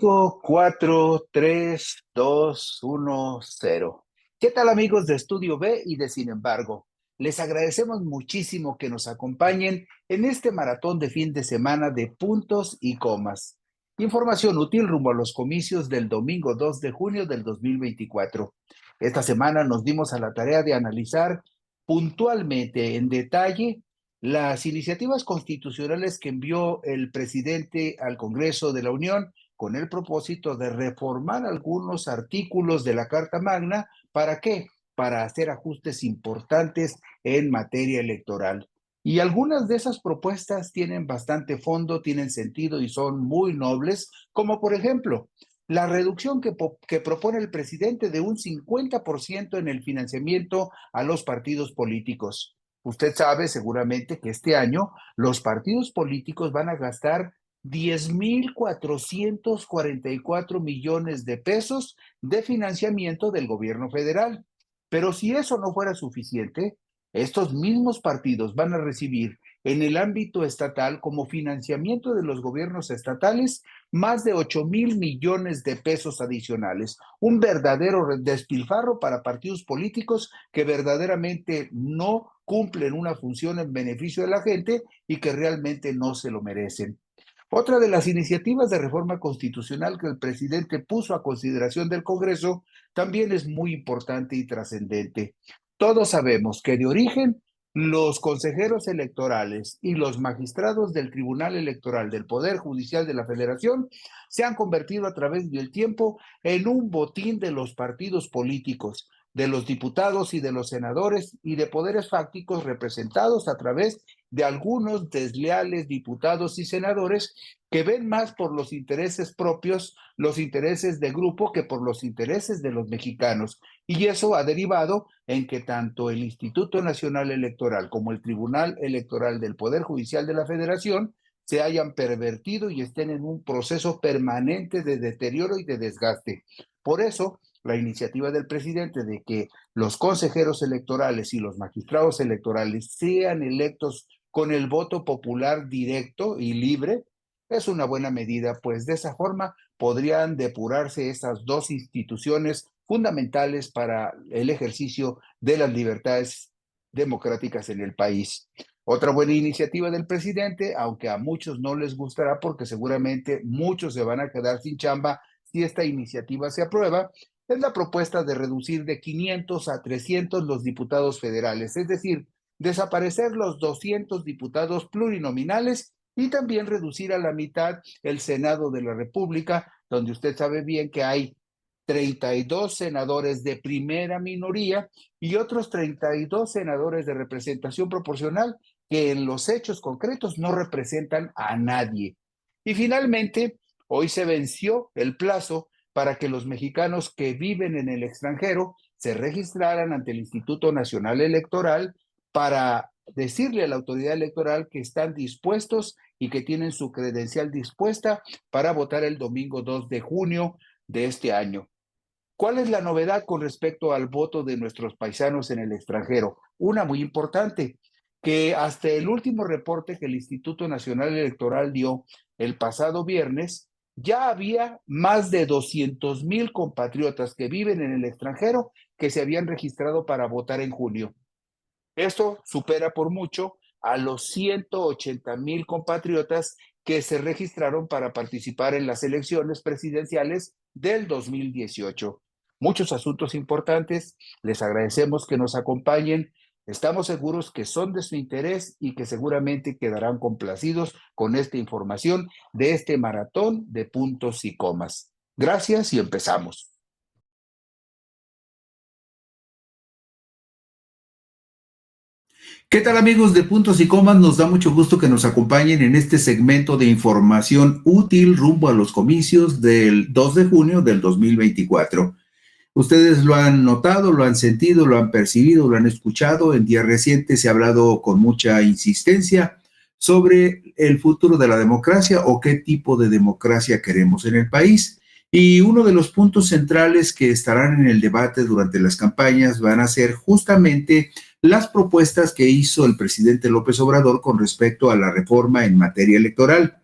5, 4, 3, 2, 1, 0. ¿Qué tal amigos de Estudio B y de Sin embargo? Les agradecemos muchísimo que nos acompañen en este maratón de fin de semana de puntos y comas. Información útil rumbo a los comicios del domingo 2 de junio del 2024. Esta semana nos dimos a la tarea de analizar puntualmente, en detalle, las iniciativas constitucionales que envió el presidente al Congreso de la Unión con el propósito de reformar algunos artículos de la Carta Magna. ¿Para qué? Para hacer ajustes importantes en materia electoral. Y algunas de esas propuestas tienen bastante fondo, tienen sentido y son muy nobles, como por ejemplo, la reducción que propone el presidente de un 50% en el financiamiento a los partidos políticos. Usted sabe seguramente que este año los partidos políticos van a gastar 10,444 millones de pesos de financiamiento del gobierno federal. Pero si eso no fuera suficiente, estos mismos partidos van a recibir en el ámbito estatal como financiamiento de los gobiernos estatales más de 8,000 millones de pesos adicionales. Un verdadero despilfarro para partidos políticos que verdaderamente no cumplen una función en beneficio de la gente y que realmente no se lo merecen. Otra de las iniciativas de reforma constitucional que el presidente puso a consideración del Congreso también es muy importante y trascendente. Todos sabemos que de origen los consejeros electorales y los magistrados del Tribunal Electoral del Poder Judicial de la Federación se han convertido a través del tiempo en un botín de los partidos políticos, de los diputados y de los senadores y de poderes fácticos representados a través de algunos desleales diputados y senadores que ven más por los intereses propios, los intereses de grupo, que por los intereses de los mexicanos. Y eso ha derivado en que tanto el Instituto Nacional Electoral como el Tribunal Electoral del Poder Judicial de la Federación se hayan pervertido y estén en un proceso permanente de deterioro y de desgaste. Por eso, la iniciativa del presidente de que los consejeros electorales y los magistrados electorales sean electos con el voto popular directo y libre es una buena medida, pues de esa forma podrían depurarse esas dos instituciones fundamentales para el ejercicio de las libertades democráticas en el país. Otra buena iniciativa del presidente, aunque a muchos no les gustará porque seguramente muchos se van a quedar sin chamba si esta iniciativa se aprueba, es la propuesta de reducir de 500 a 300 los diputados federales, es decir, desaparecer los 200 diputados plurinominales y también reducir a la mitad el Senado de la República, donde usted sabe bien que hay 32 senadores de primera minoría y otros 32 senadores de representación proporcional que en los hechos concretos no representan a nadie. Y finalmente, hoy se venció el plazo para que los mexicanos que viven en el extranjero se registraran ante el Instituto Nacional Electoral para decirle a la autoridad electoral que están dispuestos y que tienen su credencial dispuesta para votar el domingo 2 de junio de este año. ¿Cuál es la novedad con respecto al voto de nuestros paisanos en el extranjero? Una muy importante, que hasta el último reporte que el Instituto Nacional Electoral dio el pasado viernes, ya había más de 200,000 compatriotas que viven en el extranjero que se habían registrado para votar en junio. Esto supera por mucho a los 180,000 compatriotas que se registraron para participar en las elecciones presidenciales del 2018. Muchos asuntos importantes, les agradecemos que nos acompañen, estamos seguros que son de su interés y que seguramente quedarán complacidos con esta información de este maratón de puntos y comas. Gracias y empezamos. ¿Qué tal amigos de Puntos y Comas? Nos da mucho gusto que nos acompañen en este segmento de información útil rumbo a los comicios del 2 de junio del 2024. Ustedes lo han notado, lo han sentido, lo han percibido, lo han escuchado. En días recientes se ha hablado con mucha insistencia sobre el futuro de la democracia o qué tipo de democracia queremos en el país. Y uno de los puntos centrales que estarán en el debate durante las campañas van a ser justamente las propuestas que hizo el presidente López Obrador con respecto a la reforma en materia electoral.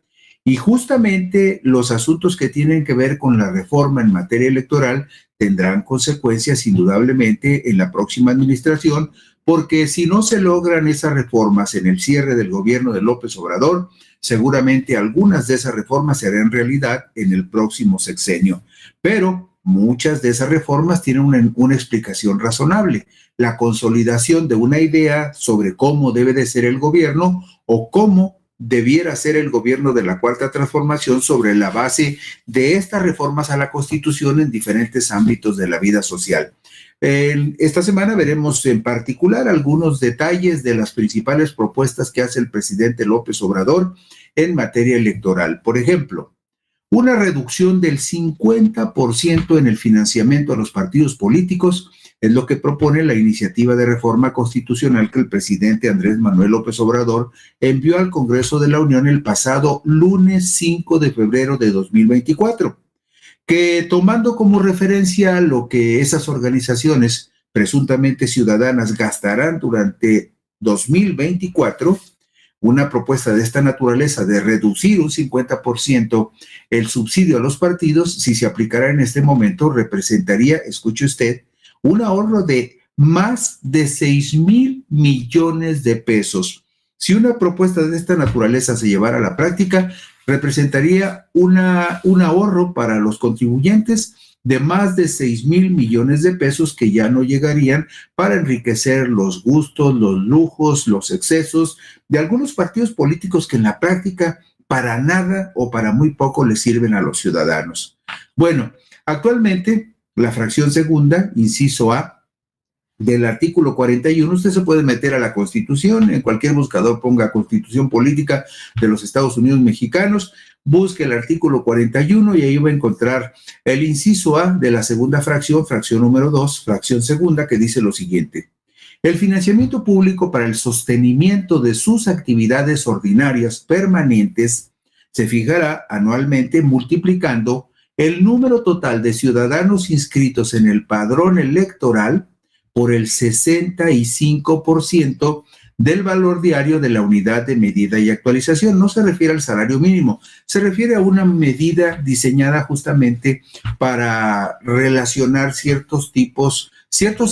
Y justamente los asuntos que tienen que ver con la reforma en materia electoral tendrán consecuencias indudablemente en la próxima administración, porque si no se logran esas reformas en el cierre del gobierno de López Obrador, seguramente algunas de esas reformas serán realidad en el próximo sexenio. Pero muchas de esas reformas tienen una explicación razonable: la consolidación de una idea sobre cómo debe de ser el gobierno o cómo debiera ser el gobierno de la Cuarta Transformación sobre la base de estas reformas a la Constitución en diferentes ámbitos de la vida social. Esta semana veremos en particular algunos detalles de las principales propuestas que hace el presidente López Obrador en materia electoral. Por ejemplo, una reducción del 50% en el financiamiento a los partidos políticos es lo que propone la iniciativa de reforma constitucional que el presidente Andrés Manuel López Obrador envió al Congreso de la Unión el pasado lunes 5 de febrero de 2024, que, tomando como referencia lo que esas organizaciones presuntamente ciudadanas gastarán durante 2024, una propuesta de esta naturaleza de reducir un 50% el subsidio a los partidos, si se aplicara en este momento, representaría, escuche usted, un ahorro de más de 6,000 millones de pesos. Si una propuesta de esta naturaleza se llevara a la práctica, representaría un ahorro para los contribuyentes de más de 6,000 millones de pesos que ya no llegarían para enriquecer los gustos, los lujos, los excesos de algunos partidos políticos que en la práctica para nada o para muy poco le sirven a los ciudadanos. Bueno, actualmente la fracción segunda, inciso A, del artículo 41, usted se puede meter a la Constitución, en cualquier buscador ponga Constitución Política de los Estados Unidos Mexicanos, busque el artículo 41 y ahí va a encontrar el inciso A de la segunda fracción, fracción número 2, fracción segunda, que dice lo siguiente: el financiamiento público para el sostenimiento de sus actividades ordinarias permanentes se fijará anualmente multiplicando el número total de ciudadanos inscritos en el padrón electoral por el 65% del valor diario de la unidad de medida y actualización. No se refiere al salario mínimo, se refiere a una medida diseñada justamente para relacionar ciertos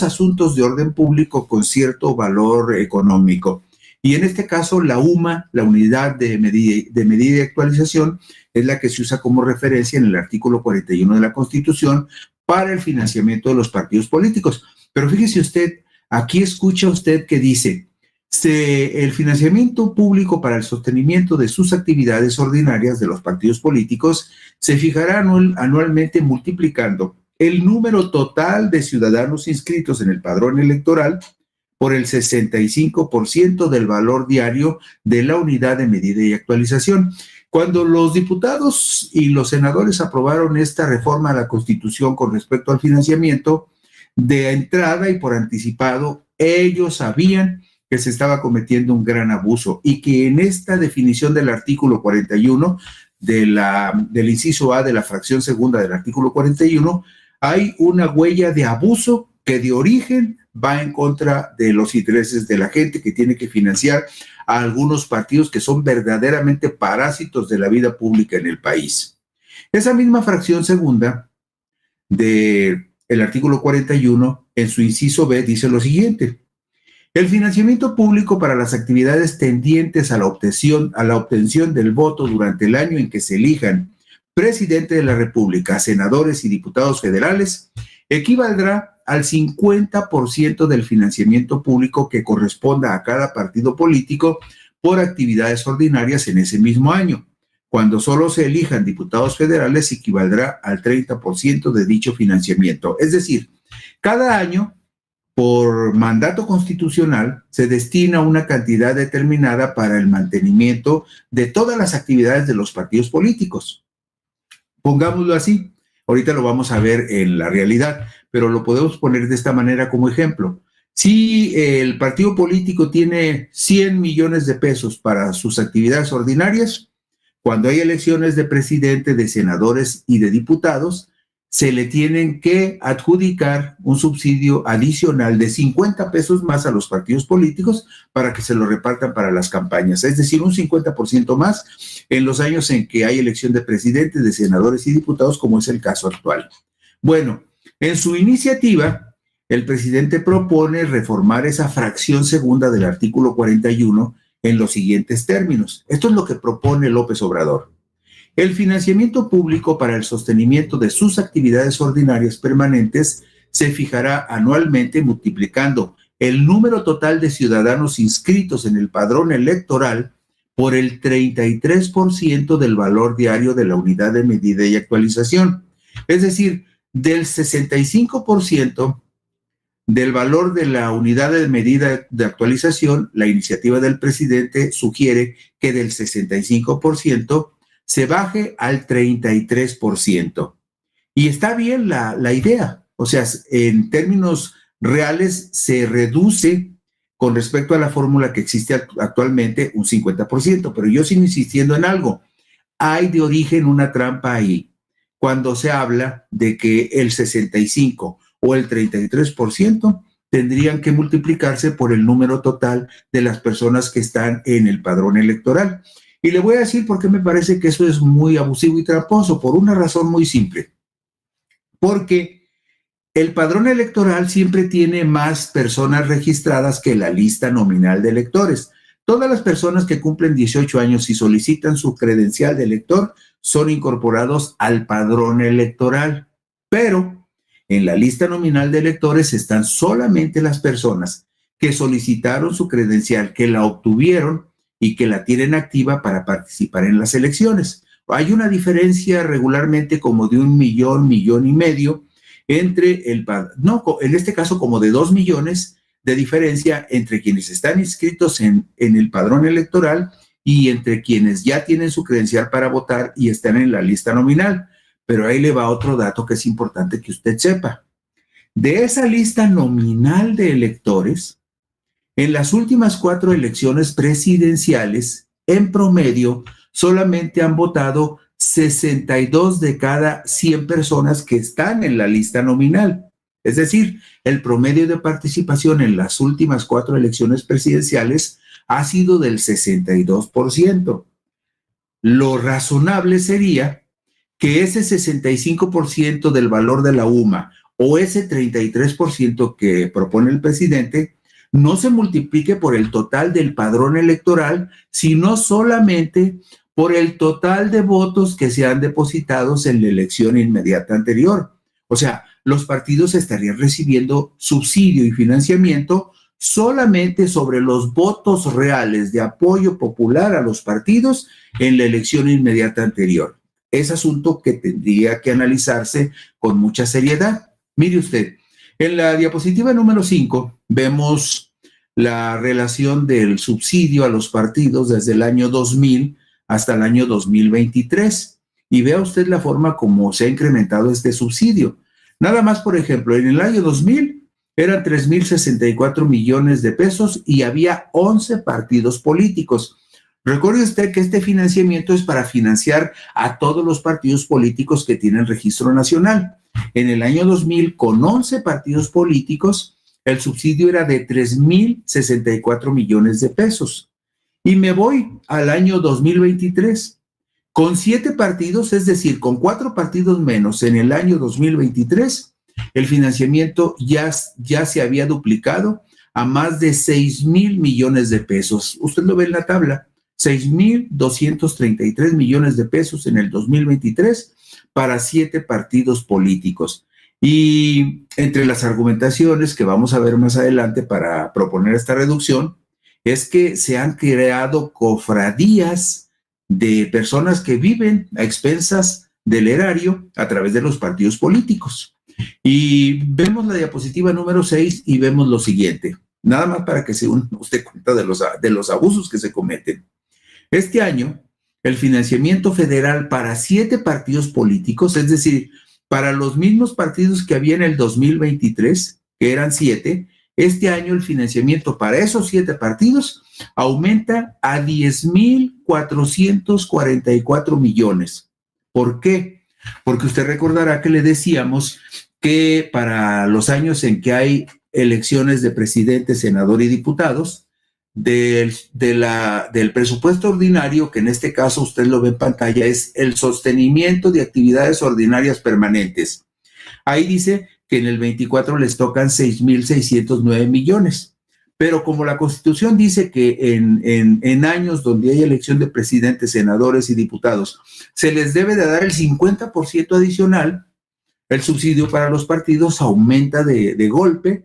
asuntos de orden público con cierto valor económico. Y en este caso, la UMA, la unidad de medida y actualización, es la que se usa como referencia en el artículo 41 de la Constitución para el financiamiento de los partidos políticos. Pero fíjese usted, aquí escucha usted que dice: el financiamiento público para el sostenimiento de sus actividades ordinarias de los partidos políticos se fijará anualmente multiplicando el número total de ciudadanos inscritos en el padrón electoral por el 65% del valor diario de la unidad de medida y actualización. Cuando los diputados y los senadores aprobaron esta reforma a la Constitución con respecto al financiamiento, de entrada y por anticipado, ellos sabían que se estaba cometiendo un gran abuso y que en esta definición del artículo 41 del inciso A de la fracción segunda del artículo 41 hay una huella de abuso que de origen va en contra de los intereses de la gente, que tiene que financiar a algunos partidos que son verdaderamente parásitos de la vida pública en el país. Esa misma fracción segunda del artículo 41, en su inciso B, dice lo siguiente: el financiamiento público para las actividades tendientes a la obtención del voto durante el año en que se elijan presidente de la República, senadores y diputados federales, equivaldrá al 50% del financiamiento público que corresponda a cada partido político por actividades ordinarias en ese mismo año. Cuando solo se elijan diputados federales, equivaldrá al 30% de dicho financiamiento. Es decir, cada año, por mandato constitucional, se destina una cantidad determinada para el mantenimiento de todas las actividades de los partidos políticos. Pongámoslo así, ahorita lo vamos a ver en la realidad, pero lo podemos poner de esta manera como ejemplo. Si el partido político tiene 100 millones de pesos para sus actividades ordinarias, cuando hay elecciones de presidente, de senadores y de diputados, se le tienen que adjudicar un subsidio adicional de 50 pesos más a los partidos políticos para que se lo repartan para las campañas, es decir, un 50% más en los años en que hay elección de presidentes, de senadores y diputados, como es el caso actual. Bueno, en su iniciativa, el presidente propone reformar esa fracción segunda del artículo 41 en los siguientes términos. Esto es lo que propone López Obrador. El financiamiento público para el sostenimiento de sus actividades ordinarias permanentes se fijará anualmente multiplicando el número total de ciudadanos inscritos en el padrón electoral por el 33% del valor diario de la unidad de medida y actualización. Es decir, del 65% del valor de la unidad de medida de actualización, la iniciativa del presidente sugiere que del 65% se baje al 33%. Y está bien la idea. O sea, en términos reales se reduce con respecto a la fórmula que existe actualmente un 50%. Pero yo sigo insistiendo en algo. Hay de origen una trampa ahí cuando se habla de que el 65% o el 33% tendrían que multiplicarse por el número total de las personas que están en el padrón electoral. Y le voy a decir por qué me parece que eso es muy abusivo y tramposo, por una razón muy simple. Porque el padrón electoral siempre tiene más personas registradas que la lista nominal de electores. Todas las personas que cumplen 18 años y solicitan su credencial de elector son incorporados al padrón electoral. Pero en la lista nominal de electores están solamente las personas que solicitaron su credencial, que la obtuvieron y que la tienen activa para participar en las elecciones. Hay una diferencia regularmente como de 1 millón, 1,5 millones entre en este caso como de 2 millones de diferencia entre quienes están inscritos en el padrón electoral y entre quienes ya tienen su credencial para votar y están en la lista nominal. Pero ahí le va otro dato que es importante que usted sepa. De esa lista nominal de electores, en las últimas 4 elecciones presidenciales, en promedio, solamente han votado 62 de cada 100 personas que están en la lista nominal. Es decir, el promedio de participación en las últimas 4 elecciones presidenciales ha sido del 62%. Lo razonable sería que ese 65% del valor de la UMA o ese 33% que propone el presidente no se multiplique por el total del padrón electoral, sino solamente por el total de votos que sean depositados en la elección inmediata anterior. O sea, los partidos estarían recibiendo subsidio y financiamiento solamente sobre los votos reales de apoyo popular a los partidos en la elección inmediata anterior. Es asunto que tendría que analizarse con mucha seriedad. Mire usted, en la diapositiva número 5 vemos la relación del subsidio a los partidos desde el año 2000 hasta el año 2023. Y vea usted la forma como se ha incrementado este subsidio. Nada más, por ejemplo, en el año 2000 eran 3,064 millones de pesos y había 11 partidos políticos. Recuerde usted que este financiamiento es para financiar a todos los partidos políticos que tienen registro nacional. En el año 2000, con 11 partidos políticos, el subsidio era de 3,064 millones de pesos. Y me voy al año 2023. Con 7 partidos, es decir, con 4 partidos menos en el año 2023, el financiamiento ya se había duplicado a más de 6,000 millones de pesos. Usted lo ve en la tabla, 6,233 millones de pesos en el 2023 para 7 partidos políticos. Y entre las argumentaciones que vamos a ver más adelante para proponer esta reducción, es que se han creado cofradías de personas que viven a expensas del erario a través de los partidos políticos. Y vemos la diapositiva número 6 y vemos lo siguiente, nada más para que se usted cuenta de los abusos que se cometen. Este año, el financiamiento federal para 7 partidos políticos, es decir, para los mismos partidos que había en el 2023, que eran 7, este año el financiamiento para esos 7 partidos aumenta a 10,444 millones. ¿Por qué? porque usted recordará que le decíamos que para los años en que hay elecciones de presidente, senador y diputados, del presupuesto ordinario, que en este caso usted lo ve en pantalla, es el sostenimiento de actividades ordinarias permanentes. Ahí dice que en el 24 les tocan 6.609 millones. Pero como la Constitución dice que en años donde hay elección de presidentes, senadores y diputados, se les debe de dar el 50% adicional, el subsidio para los partidos aumenta de golpe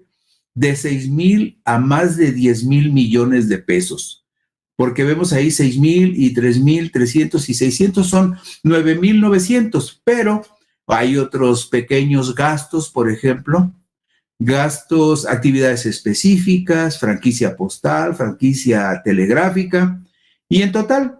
de 6,000 a más de 10,000 millones de pesos. Porque vemos ahí 6,000 y 3,300 y 600 son 9,900, pero hay otros pequeños gastos, por ejemplo, gastos, actividades específicas, franquicia postal, franquicia telegráfica, y en total,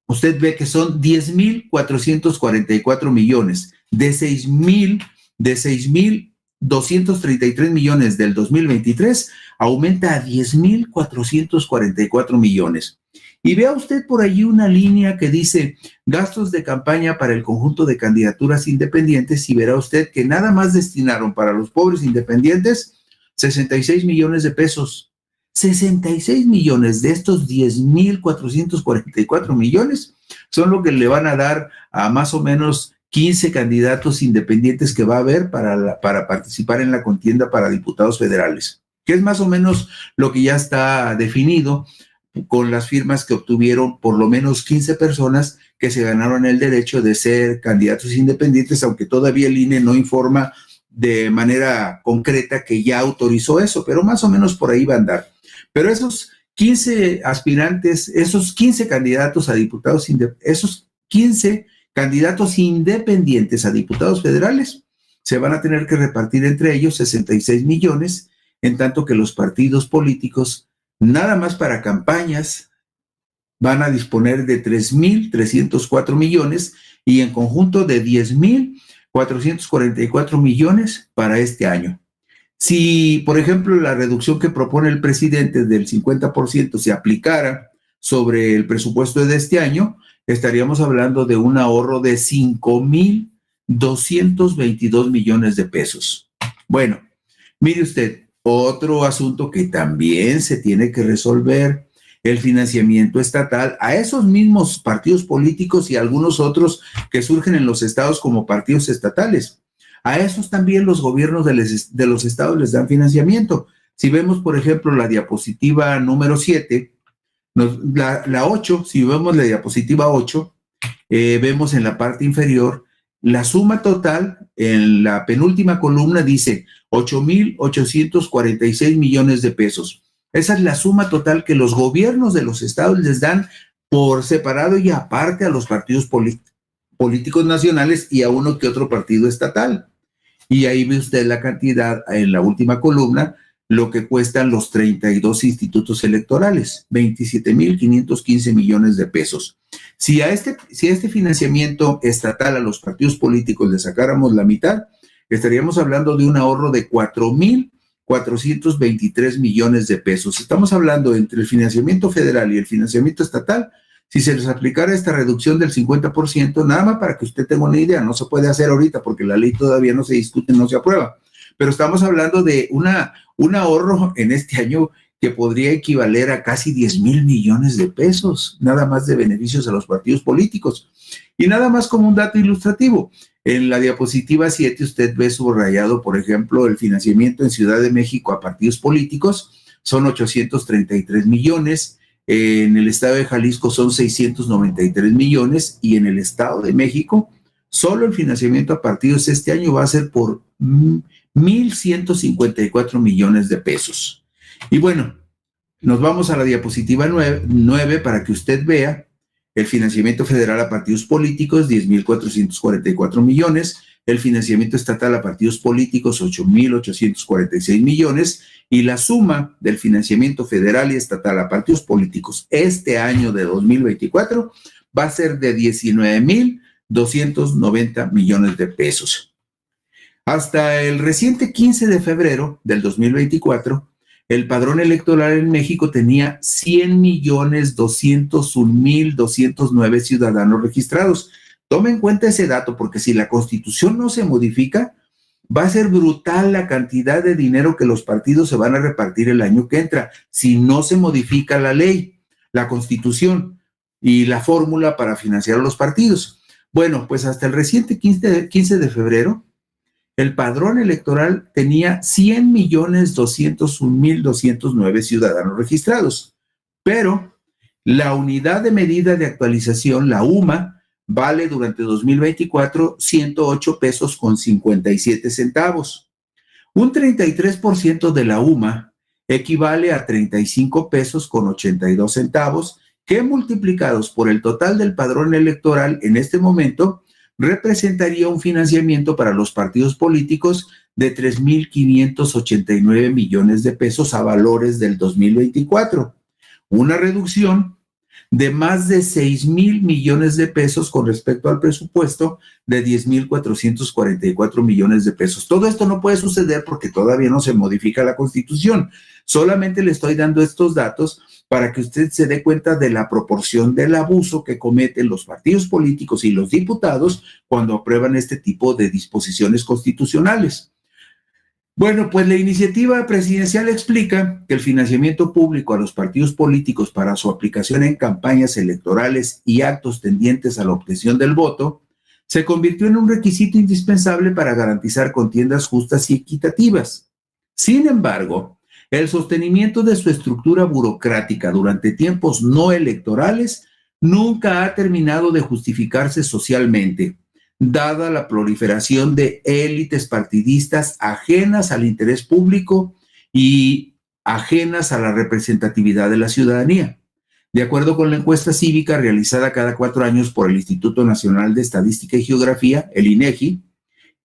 usted ve que son 10,444 millones, de 6,233 millones del 2023, aumenta a 10,444 millones. Y vea usted por allí una línea que dice gastos de campaña para el conjunto de candidaturas independientes, y verá usted que nada más destinaron para los pobres independientes 66 millones de pesos. 66 millones de estos 10,444 millones son lo que le van a dar a más o menos 15 candidatos independientes que va a haber para participar en la contienda para diputados federales, que es más o menos lo que ya está definido con las firmas que obtuvieron por lo menos 15 personas que se ganaron el derecho de ser candidatos independientes, aunque todavía el INE no informa de manera concreta que ya autorizó eso, pero más o menos por ahí va a andar. Pero esos 15 aspirantes, esos 15 candidatos a diputados, esos 15 candidatos independientes a diputados federales, se van a tener que repartir entre ellos 66 millones, en tanto que los partidos políticos, nada más para campañas, van a disponer de 3,304 millones y en conjunto de 10,444 millones para este año. Si, por ejemplo, la reducción que propone el presidente del 50% se aplicara sobre el presupuesto de este año, estaríamos hablando de un ahorro de 5,222 millones de pesos. Bueno, mire usted, otro asunto que también se tiene que resolver, el financiamiento estatal a esos mismos partidos políticos y algunos otros que surgen en los estados como partidos estatales. A esos también los gobiernos de los estados les dan financiamiento. Si vemos, por ejemplo, la diapositiva número 7, la 8, si vemos la diapositiva 8, vemos en la parte inferior la suma total, en la penúltima columna dice 8,846 millones de pesos. Esa es la suma total que los gobiernos de los estados les dan por separado y aparte a los partidos políticos nacionales y a uno que otro partido estatal. Y ahí ve usted la cantidad en la última columna, lo que cuestan los 32 institutos electorales, 27,515 millones de pesos. Si a este financiamiento estatal a los partidos políticos le sacáramos la mitad, estaríamos hablando de un ahorro de 4,423 millones de pesos. Estamos hablando entre el financiamiento federal y el financiamiento estatal. Si se les aplicara esta reducción del 50%, nada más para que usted tenga una idea, no se puede hacer ahorita porque la ley todavía no se discute, no se aprueba, pero estamos hablando de un ahorro en este año que podría equivaler a casi 10,000 millones de pesos, nada más de beneficios a los partidos políticos. Y nada más como un dato ilustrativo, en la diapositiva 7 usted ve subrayado, por ejemplo, el financiamiento en Ciudad de México a partidos políticos, son 833 millones, en el estado de Jalisco son 693 millones y en el estado de México solo el financiamiento a partidos este año va a ser por 1,154 millones de pesos. Y bueno, nos vamos a la diapositiva 9 para que usted vea el financiamiento federal a partidos políticos, 10,444 millones, el financiamiento estatal a partidos políticos, 8,846 millones, y la suma del financiamiento federal y estatal a partidos políticos este año de 2024 va a ser de 19,290 millones de pesos. Hasta el reciente 15 de febrero del 2024, el padrón electoral en México tenía 100,201,209 ciudadanos registrados. Tome en cuenta ese dato, porque si la Constitución no se modifica, va a ser brutal la cantidad de dinero que los partidos se van a repartir el año que entra, si no se modifica la ley, la Constitución y la fórmula para financiar a los partidos. Bueno, pues hasta el reciente 15 de febrero, el padrón electoral tenía 100.201.209 ciudadanos registrados, pero la unidad de medida de actualización, la UMA, vale durante 2024 108 pesos con 57 centavos. Un 33% de la UMA equivale a 35 pesos con 82 centavos, que multiplicados por el total del padrón electoral en este momento, representaría un financiamiento para los partidos políticos de 3,589 millones de pesos a valores del 2024. Una reducción de más de 6,000 millones de pesos con respecto al presupuesto de 10,444 millones de pesos. Todo esto no puede suceder porque todavía no se modifica la Constitución. Solamente le estoy dando estos datos para que usted se dé cuenta de la proporción del abuso que cometen los partidos políticos y los diputados cuando aprueban este tipo de disposiciones constitucionales. Bueno, pues la iniciativa presidencial explica que el financiamiento público a los partidos políticos para su aplicación en campañas electorales y actos tendientes a la obtención del voto se convirtió en un requisito indispensable para garantizar contiendas justas y equitativas. Sin embargo, el sostenimiento de su estructura burocrática durante tiempos no electorales nunca ha terminado de justificarse socialmente, dada la proliferación de élites partidistas ajenas al interés público y ajenas a la representatividad de la ciudadanía. De acuerdo con la encuesta cívica realizada cada 4 años por el Instituto Nacional de Estadística y Geografía, el INEGI,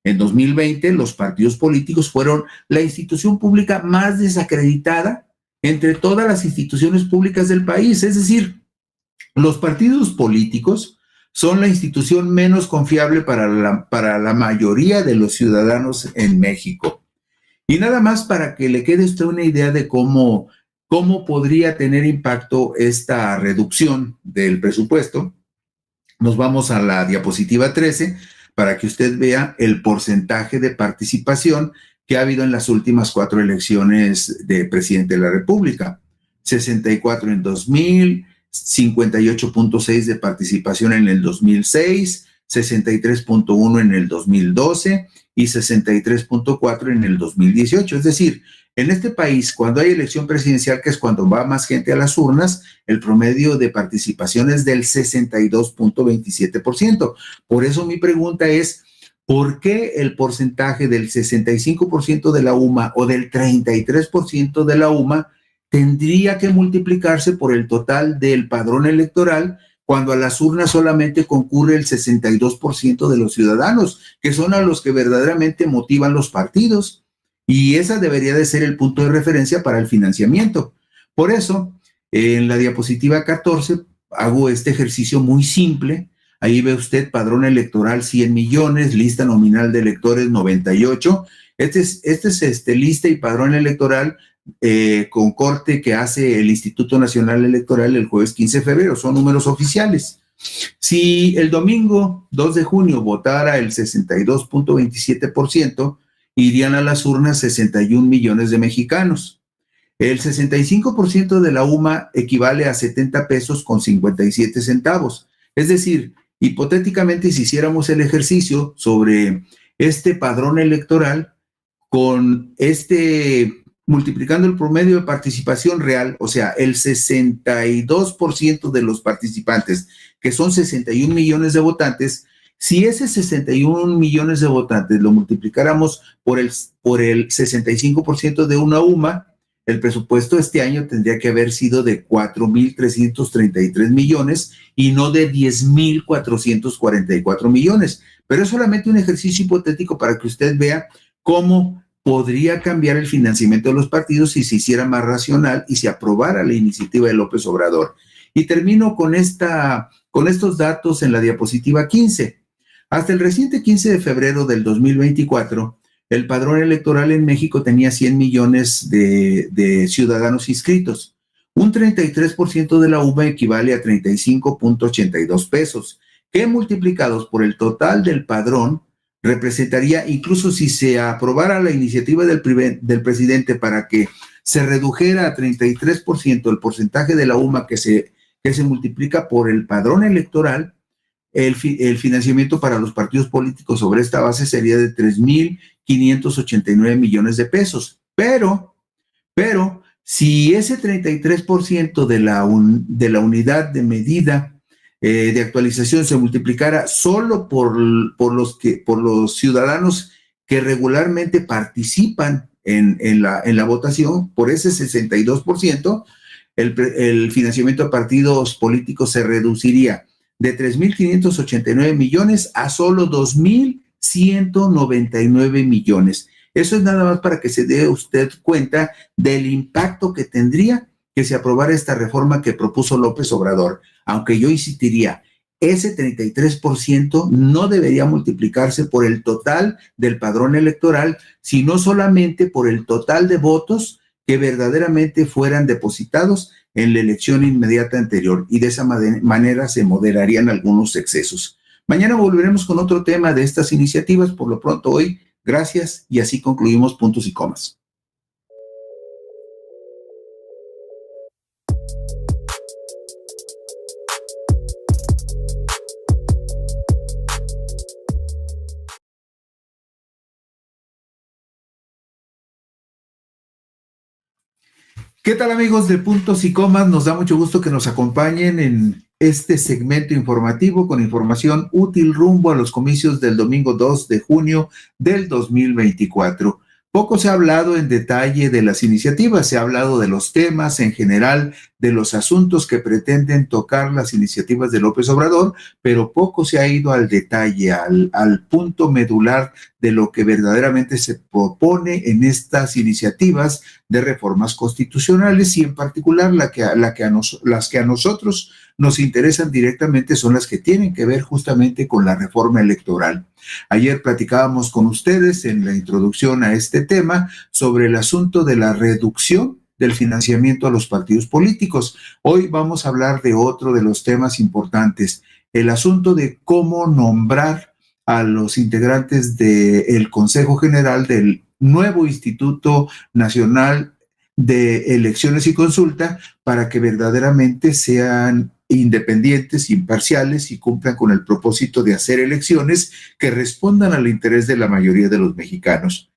en 2020 los partidos políticos fueron la institución pública más desacreditada entre todas las instituciones públicas del país. Es decir, los partidos políticos son la institución menos confiable para la mayoría de los ciudadanos en México. Y nada más para que le quede usted una idea de cómo podría tener impacto esta reducción del presupuesto, nos vamos a la diapositiva 13 para que usted vea el porcentaje de participación que ha habido en las últimas 4 elecciones de presidente de la República. 64 en 2000, 58.6 de participación en el 2006, 63.1 en el 2012 y 63.4 en el 2018. Es decir, en este país, cuando hay elección presidencial, que es cuando va más gente a las urnas, el promedio de participación es del 62.27%. Por eso mi pregunta es, ¿por qué el porcentaje del 65% de la UMA o del 33% de la UMA tendría que multiplicarse por el total del padrón electoral cuando a las urnas solamente concurre el 62% de los ciudadanos, que son a los que verdaderamente motivan los partidos? Y esa debería de ser el punto de referencia para el financiamiento. Por eso, en la diapositiva 14 hago este ejercicio muy simple. Ahí ve usted padrón electoral 100 millones, lista nominal de electores 98. Este es lista y padrón electoral con corte que hace el Instituto Nacional Electoral el jueves 15 de febrero, son números oficiales. Si el domingo 2 de junio votara el 62.27%, irían a las urnas 61 millones de mexicanos. El 65% de la UMA equivale a 70 pesos con 57 centavos. Es decir, hipotéticamente, si hiciéramos el ejercicio sobre este padrón electoral, con multiplicando el promedio de participación real, o sea, el 62% de los participantes, que son 61 millones de votantes, si ese 61 millones de votantes lo multiplicáramos por el 65% de una UMA, el presupuesto este año tendría que haber sido de 4,333 millones y no de 10,444 millones. Pero es solamente un ejercicio hipotético para que usted vea cómo podría cambiar el financiamiento de los partidos si se hiciera más racional y se aprobara la iniciativa de López Obrador. Y termino con estos datos en la diapositiva 15. Hasta el reciente 15 de febrero del 2024, el padrón electoral en México tenía 100 millones de ciudadanos inscritos. Un 33% de la UMA equivale a 35.82 pesos, que multiplicados por el total del padrón representaría, incluso si se aprobara la iniciativa del presidente para que se redujera a 33% el porcentaje de la UMA que se multiplica por el padrón electoral, el financiamiento para los partidos políticos sobre esta base sería de 3,589 millones de pesos. Pero, si ese 33% de la unidad de medida de actualización se multiplicara solo por los ciudadanos que regularmente participan en la votación, por ese 62%, el financiamiento a partidos políticos se reduciría de 3,589 millones a solo 2,199 millones. Eso es nada más para que se dé usted cuenta del impacto que tendría que se aprobara esta reforma que propuso López Obrador. Aunque yo insistiría, ese 33% no debería multiplicarse por el total del padrón electoral, sino solamente por el total de votos que verdaderamente fueran depositados en la elección inmediata anterior, y de esa manera se moderarían algunos excesos. Mañana volveremos con otro tema de estas iniciativas. Por lo pronto hoy, gracias, y así concluimos Puntos y Comas. ¿Qué tal, amigos de Puntos y Comas? Nos da mucho gusto que nos acompañen en este segmento informativo con información útil rumbo a los comicios del domingo 2 de junio del 2024. Poco se ha hablado en detalle de las iniciativas, se ha hablado de los temas en general, de los asuntos que pretenden tocar las iniciativas de López Obrador, pero poco se ha ido al detalle, al punto medular de lo que verdaderamente se propone en estas iniciativas de reformas constitucionales, y en particular las que a nosotros nos interesan directamente son las que tienen que ver justamente con la reforma electoral. Ayer platicábamos con ustedes en la introducción a este tema sobre el asunto de la reducción del financiamiento a los partidos políticos. Hoy vamos a hablar de otro de los temas importantes, el asunto de cómo nombrar a los integrantes del Consejo General del nuevo Instituto Nacional de Elecciones y Consulta para que verdaderamente sean independientes, imparciales y cumplan con el propósito de hacer elecciones que respondan al interés de la mayoría de los mexicanos.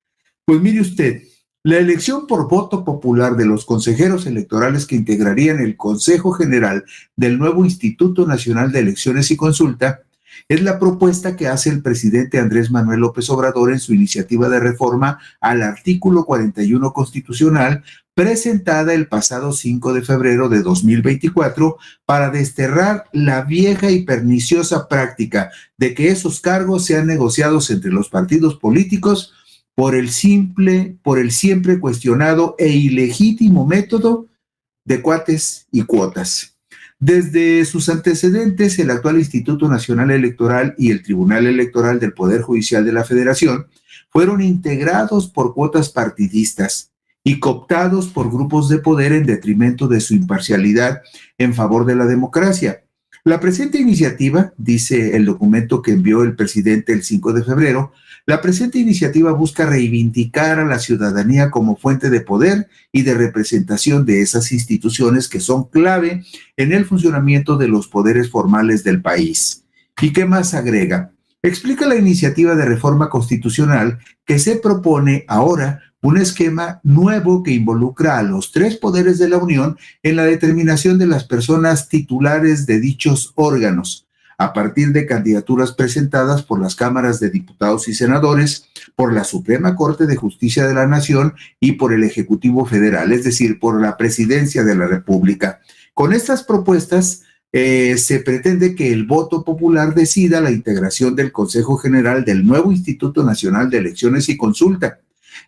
Pues mire usted, la elección por voto popular de los consejeros electorales que integrarían el Consejo General del nuevo Instituto Nacional de Elecciones y Consulta es la propuesta que hace el presidente Andrés Manuel López Obrador en su iniciativa de reforma al artículo 41 constitucional, presentada el pasado 5 de febrero de 2024 para desterrar la vieja y perniciosa práctica de que esos cargos sean negociados entre los partidos políticos por el siempre cuestionado e ilegítimo método de cuates y cuotas. Desde sus antecedentes, el actual Instituto Nacional Electoral y el Tribunal Electoral del Poder Judicial de la Federación fueron integrados por cuotas partidistas y cooptados por grupos de poder en detrimento de su imparcialidad en favor de la democracia. La presente iniciativa, dice el documento que envió el presidente el 5 de febrero, la presente iniciativa busca reivindicar a la ciudadanía como fuente de poder y de representación de esas instituciones que son clave en el funcionamiento de los poderes formales del país. ¿Y qué más agrega? Explica la iniciativa de reforma constitucional que se propone ahora un esquema nuevo que involucra a los tres poderes de la Unión en la determinación de las personas titulares de dichos órganos, a partir de candidaturas presentadas por las cámaras de diputados y senadores, por la Suprema Corte de Justicia de la Nación y por el Ejecutivo Federal, es decir, por la Presidencia de la República. Con estas propuestas se pretende que el voto popular decida la integración del Consejo General del nuevo Instituto Nacional de Elecciones y Consulta.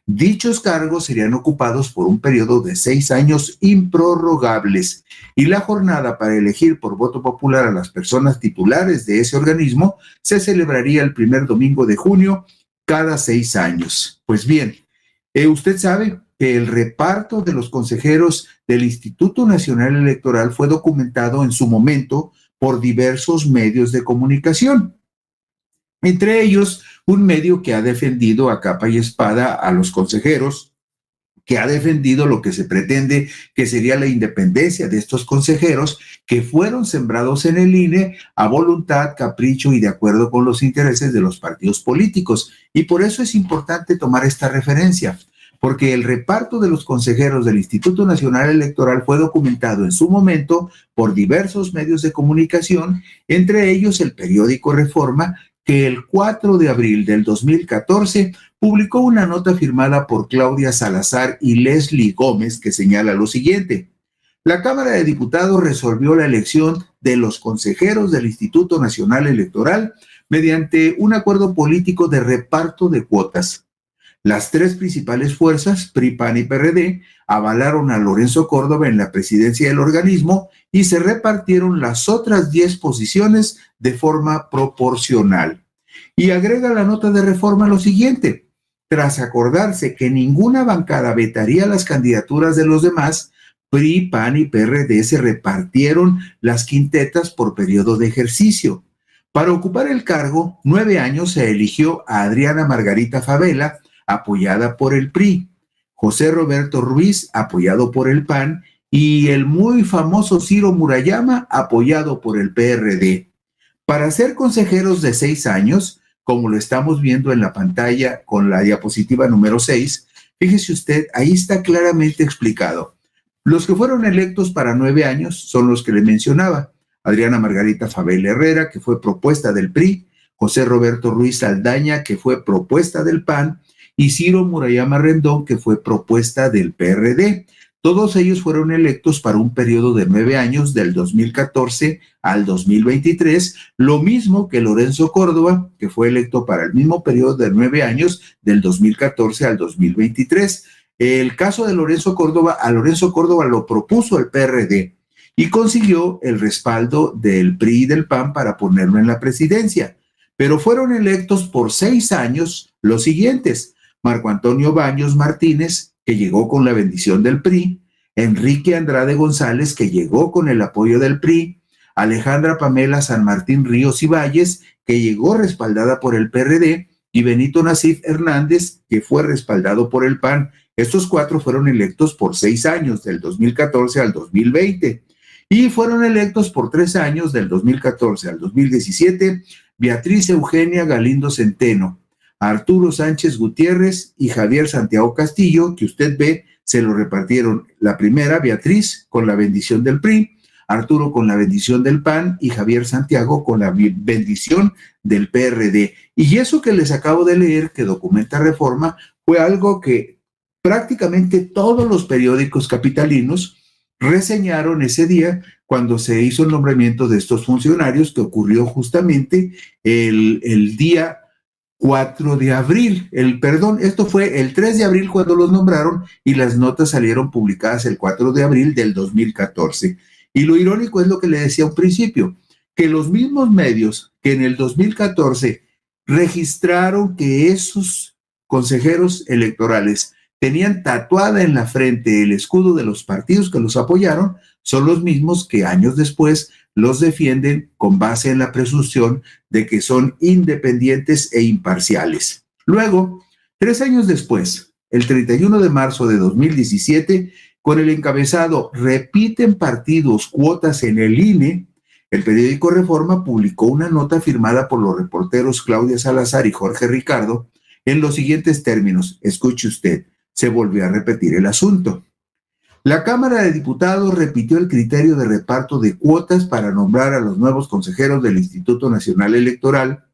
Dichos cargos serían ocupados por un periodo de 6 años improrrogables, y la jornada para elegir por voto popular a las personas titulares de ese organismo se celebraría el primer domingo de junio cada 6 años. Pues bien, usted sabe que el reparto de los consejeros del Instituto Nacional Electoral fue documentado en su momento por diversos medios de comunicación. Entre ellos, un medio que ha defendido a capa y espada a los consejeros, que ha defendido lo que se pretende que sería la independencia de estos consejeros que fueron sembrados en el INE a voluntad, capricho y de acuerdo con los intereses de los partidos políticos. Y por eso es importante tomar esta referencia, porque el reparto de los consejeros del Instituto Nacional Electoral fue documentado en su momento por diversos medios de comunicación, entre ellos el periódico Reforma, que el 4 de abril del 2014 publicó una nota firmada por Claudia Salazar y Leslie Gómez que señala lo siguiente: la Cámara de Diputados resolvió la elección de los consejeros del Instituto Nacional Electoral mediante un acuerdo político de reparto de cuotas. Las tres principales fuerzas, PRI, PAN y PRD, avalaron a Lorenzo Córdoba en la presidencia del organismo y se repartieron las otras 10 posiciones de forma proporcional. Y agrega la nota de Reforma lo siguiente: tras acordarse que ninguna bancada vetaría las candidaturas de los demás, PRI, PAN y PRD se repartieron las quintetas por periodo de ejercicio. Para ocupar el cargo, 9 años se eligió a Adriana Margarita Favela, apoyada por el PRI, José Roberto Ruiz, apoyado por el PAN, y el muy famoso Ciro Murayama, apoyado por el PRD. Para ser consejeros de 6 años, como lo estamos viendo en la pantalla con la diapositiva número 6, fíjese usted, ahí está claramente explicado. Los que fueron electos para 9 años son los que le mencionaba: Adriana Margarita Favela Herrera, que fue propuesta del PRI, José Roberto Ruiz Saldaña, que fue propuesta del PAN, y Ciro Murayama Rendón, que fue propuesta del PRD. Todos ellos fueron electos para un periodo de 9 años, del 2014 al 2023, lo mismo que Lorenzo Córdoba, que fue electo para el mismo periodo de 9 años, del 2014 al 2023. El caso de Lorenzo Córdoba, a Lorenzo Córdoba lo propuso el PRD y consiguió el respaldo del PRI y del PAN para ponerlo en la presidencia. Pero fueron electos por 6 años los siguientes: Marco Antonio Baños Martínez, que llegó con la bendición del PRI; Enrique Andrade González, que llegó con el apoyo del PRI; Alejandra Pamela San Martín Ríos y Valles, que llegó respaldada por el PRD; y Benito Nasif Hernández, que fue respaldado por el PAN. Estos 4 fueron electos por 6 años, del 2014 al 2020. Y fueron electos por 3 años, del 2014 al 2017, Beatriz Eugenia Galindo Centeno, Arturo Sánchez Gutiérrez y Javier Santiago Castillo, que usted ve, se lo repartieron: la primera, Beatriz, con la bendición del PRI, Arturo con la bendición del PAN y Javier Santiago con la bendición del PRD. Y eso que les acabo de leer, que documenta Reforma, fue algo que prácticamente todos los periódicos capitalinos reseñaron ese día cuando se hizo el nombramiento de estos funcionarios, que ocurrió justamente el día 4 de abril, esto fue el 3 de abril cuando los nombraron, y las notas salieron publicadas el 4 de abril del 2014. Y lo irónico es lo que le decía a un principio, que los mismos medios que en el 2014 registraron que esos consejeros electorales tenían tatuada en la frente el escudo de los partidos que los apoyaron, son los mismos que años después los defienden con base en la presunción de que son independientes e imparciales. Luego, 3 años después, el 31 de marzo de 2017, con el encabezado "Repiten partidos cuotas en el INE", el periódico Reforma publicó una nota firmada por los reporteros Claudia Salazar y Jorge Ricardo en los siguientes términos. Escuche usted, se volvió a repetir el asunto. La Cámara de Diputados repitió el criterio de reparto de cuotas para nombrar a los nuevos consejeros del Instituto Nacional Electoral.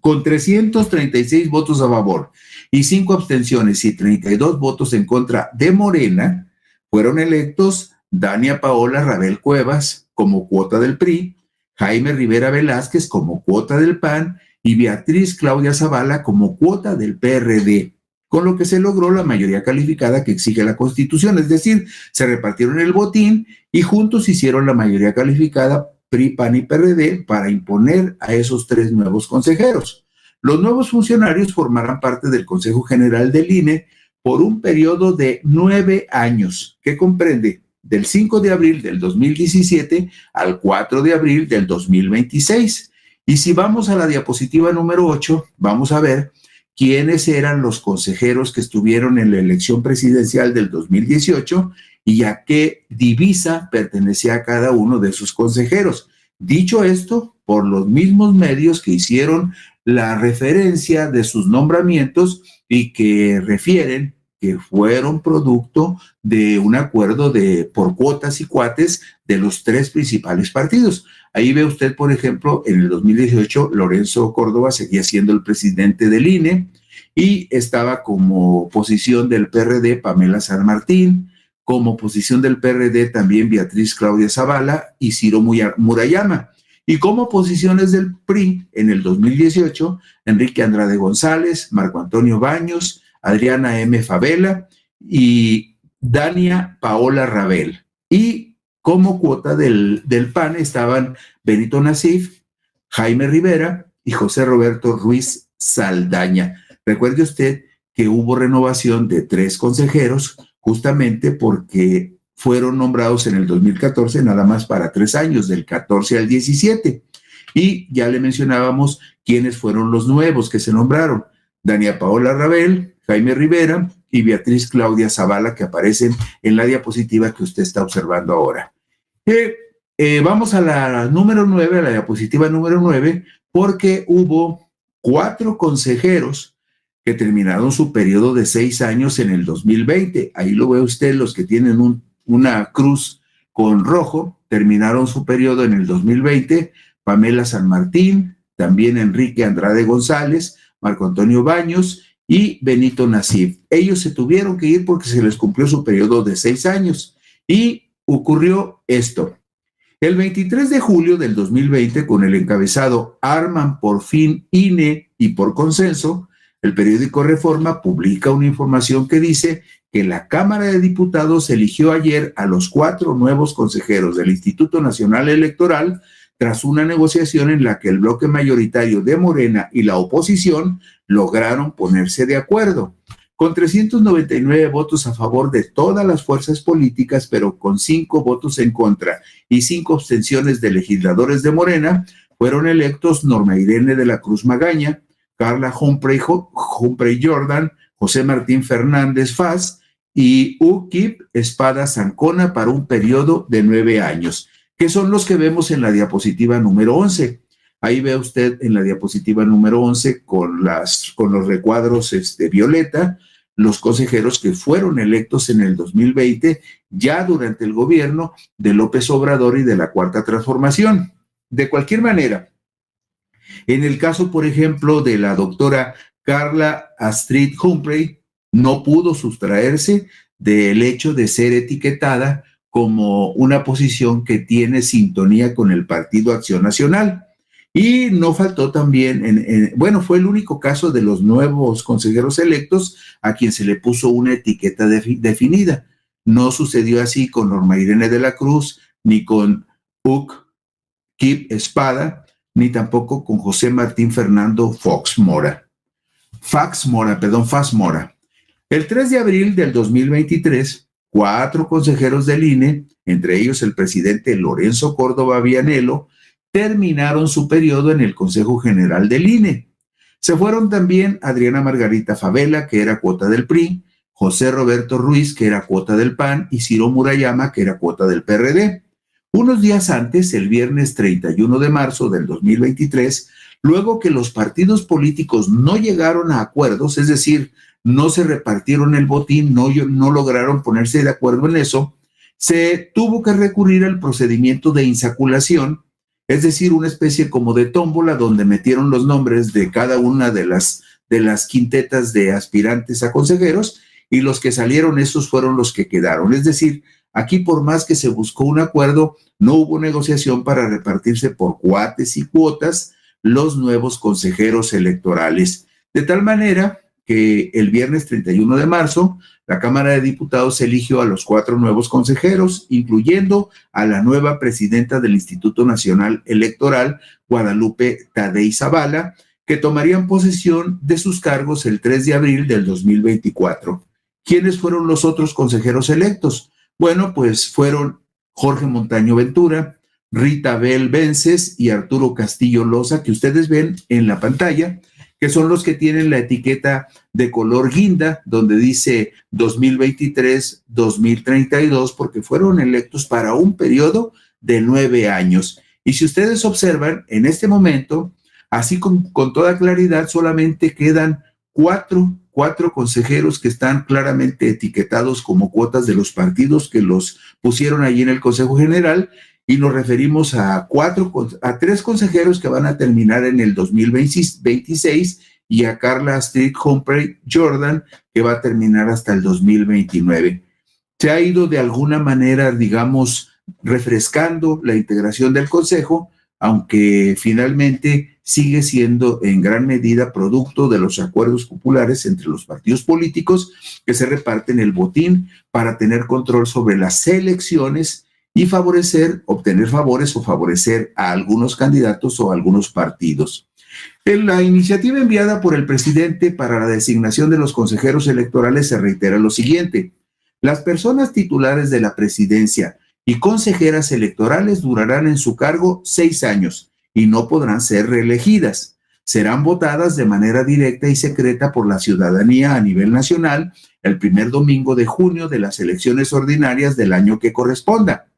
Con 336 votos a favor y 5 abstenciones y 32 votos en contra de Morena, fueron electos Dania Paola Rabel Cuevas como cuota del PRI, Jaime Rivera Velázquez como cuota del PAN y Beatriz Claudia Zavala como cuota del PRD, con lo que se logró la mayoría calificada que exige la Constitución, es decir, se repartieron el botín y juntos hicieron la mayoría calificada PRI, PAN y PRD para imponer a esos 3 nuevos consejeros. Los nuevos funcionarios formarán parte del Consejo General del INE por un periodo de 9 años, que comprende del 5 de abril del 2017 al 4 de abril del 2026. Y si vamos a la diapositiva número 8, vamos a ver quiénes eran los consejeros que estuvieron en la elección presidencial del 2018 y a qué divisa pertenecía cada uno de sus consejeros. Dicho esto, por los mismos medios que hicieron la referencia de sus nombramientos y que refieren que fueron producto de un acuerdo por cuotas y cuates de los tres principales partidos. Ahí ve usted, por ejemplo, en el 2018, Lorenzo Córdoba seguía siendo el presidente del INE y estaba como posición del PRD Pamela San Martín, como posición del PRD también Beatriz Claudia Zavala y Ciro Murayama. Y como posiciones del PRI en el 2018, Enrique Andrade González, Marco Antonio Baños, Adriana M. Favela y Dania Paola Rabel. Y como cuota del PAN estaban Benito Nasif, Jaime Rivera y José Roberto Ruiz Saldaña. Recuerde usted que hubo renovación de 3 consejeros justamente porque fueron nombrados en el 2014 nada más para 3 años, del 14 al 17. Y ya le mencionábamos quiénes fueron los nuevos que se nombraron. Dania Paola Rabel, Jaime Rivera y Beatriz Claudia Zavala, que aparecen en la diapositiva que usted está observando ahora. Vamos a la número 9, a la diapositiva número 9, porque hubo 4 consejeros que terminaron su periodo de 6 años en el 2020. Ahí lo ve usted, los que tienen una cruz con rojo, terminaron su periodo en el 2020. Pamela San Martín, también Enrique Andrade González, Marco Antonio Baños y Benito Nasif. Ellos se tuvieron que ir porque se les cumplió su periodo de 6 años. Y ocurrió esto. El 23 de julio del 2020, con el encabezado Arman por fin INE y por consenso, el periódico Reforma publica una información que dice que la Cámara de Diputados eligió ayer a los 4 nuevos consejeros del Instituto Nacional Electoral tras una negociación en la que el bloque mayoritario de Morena y la oposición lograron ponerse de acuerdo. Con 399 votos a favor de todas las fuerzas políticas, pero con 5 votos en contra y 5 abstenciones de legisladores de Morena, fueron electos Norma Irene de la Cruz Magaña, Carla Humphrey Jordan, José Martín Fernández Faz y Ukip Espada Zancona para un periodo de 9 años, que son los que vemos en la diapositiva número 11. Ahí ve usted en la diapositiva número 11 con los recuadros violeta, los consejeros que fueron electos en el 2020, ya durante el gobierno de López Obrador y de la Cuarta Transformación. De cualquier manera, en el caso, por ejemplo, de la doctora Carla Astrid Humphrey, no pudo sustraerse del hecho de ser etiquetada como una posición que tiene sintonía con el Partido Acción Nacional. Y no faltó también, fue el único caso de los nuevos consejeros electos a quien se le puso una etiqueta definida. No sucedió así con Norma Irene de la Cruz, ni con Ukip Espada, ni tampoco con José Martín Fernando Faz Mora. El 3 de abril del 2023, 4 consejeros del INE, entre ellos el presidente Lorenzo Córdoba Vianello, terminaron su periodo en el Consejo General del INE. Se fueron también Adriana Margarita Favela, que era cuota del PRI, José Roberto Ruiz, que era cuota del PAN, y Ciro Murayama, que era cuota del PRD. Unos días antes, el viernes 31 de marzo del 2023, luego que los partidos políticos no llegaron a acuerdos, es decir, no se repartieron el botín, no lograron ponerse de acuerdo en eso, se tuvo que recurrir al procedimiento de insaculación, es decir, una especie como de tómbola donde metieron los nombres de cada una de las quintetas de aspirantes a consejeros y los que salieron, esos fueron los que quedaron. Es decir, aquí por más que se buscó un acuerdo, no hubo negociación para repartirse por cuates y cuotas los nuevos consejeros electorales. De tal manera que el viernes 31 de marzo, la Cámara de Diputados eligió a los 4 nuevos consejeros, incluyendo a la nueva presidenta del Instituto Nacional Electoral, Guadalupe Tadei Zavala, que tomarían posesión de sus cargos el 3 de abril del 2024. ¿Quiénes fueron los otros consejeros electos? Bueno, pues fueron Jorge Montaño Ventura, Rita Bel Vences y Arturo Castillo Loza, que ustedes ven en la pantalla, que son los que tienen la etiqueta de color guinda, donde dice 2023-2032, porque fueron electos para un periodo de 9 años. Y si ustedes observan, en este momento, así con toda claridad, solamente quedan cuatro consejeros que están claramente etiquetados como cuotas de los partidos que los pusieron allí en el Consejo General, y nos referimos a tres consejeros que van a terminar en el 2026 y a Carla Street Humphrey Jordan, que va a terminar hasta el 2029. Se ha ido de alguna manera, digamos, refrescando la integración del Consejo, aunque finalmente sigue siendo en gran medida producto de los acuerdos populares entre los partidos políticos que se reparten el botín para tener control sobre las elecciones y obtener favores o favorecer a algunos candidatos o a algunos partidos. En la iniciativa enviada por el presidente para la designación de los consejeros electorales se reitera lo siguiente: las personas titulares de la presidencia y consejeras electorales durarán en su cargo 6 años y no podrán ser reelegidas. Serán votadas de manera directa y secreta por la ciudadanía a nivel nacional el primer domingo de junio de las elecciones ordinarias del año que corresponda.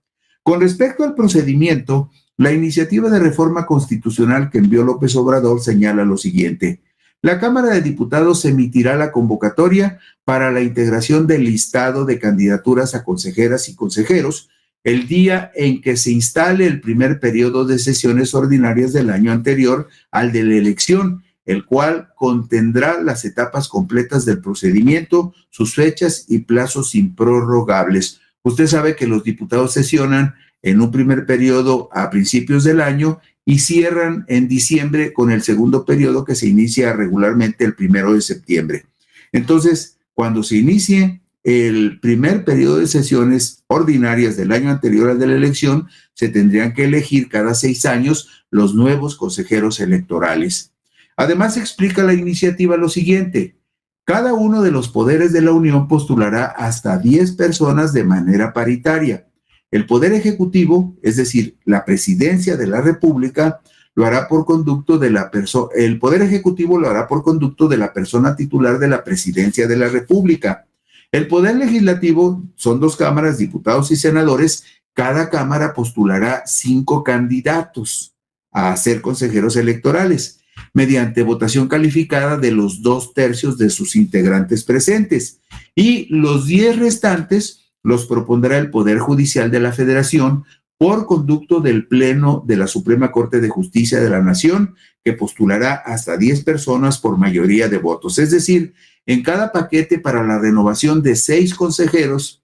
Con respecto al procedimiento, la iniciativa de reforma constitucional que envió López Obrador señala lo siguiente: la Cámara de Diputados emitirá la convocatoria para la integración del listado de candidaturas a consejeras y consejeros el día en que se instale el primer periodo de sesiones ordinarias del año anterior al de la elección, el cual contendrá las etapas completas del procedimiento, sus fechas y plazos improrrogables. Usted sabe que los diputados sesionan en un primer periodo a principios del año y cierran en diciembre con el segundo periodo, que se inicia regularmente el 1 de septiembre. Entonces, cuando se inicie el primer periodo de sesiones ordinarias del año anterior al de la elección, se tendrían que elegir cada 6 años los nuevos consejeros electorales. Además, explica la iniciativa lo siguiente: cada uno de los poderes de la Unión postulará hasta 10 personas de manera paritaria. El Poder Ejecutivo, es decir, la Presidencia de la República, lo hará por conducto de la persona. El Poder Ejecutivo lo hará por conducto de la persona titular de la Presidencia de la República. El Poder Legislativo son 2 cámaras, diputados y senadores. Cada cámara postulará 5 candidatos a ser consejeros electorales, mediante votación calificada de los 2/3 de sus integrantes presentes. Y los 10 restantes los propondrá el Poder Judicial de la Federación por conducto del Pleno de la Suprema Corte de Justicia de la Nación, que postulará hasta 10 personas por mayoría de votos. Es decir, en cada paquete para la renovación de 6 consejeros,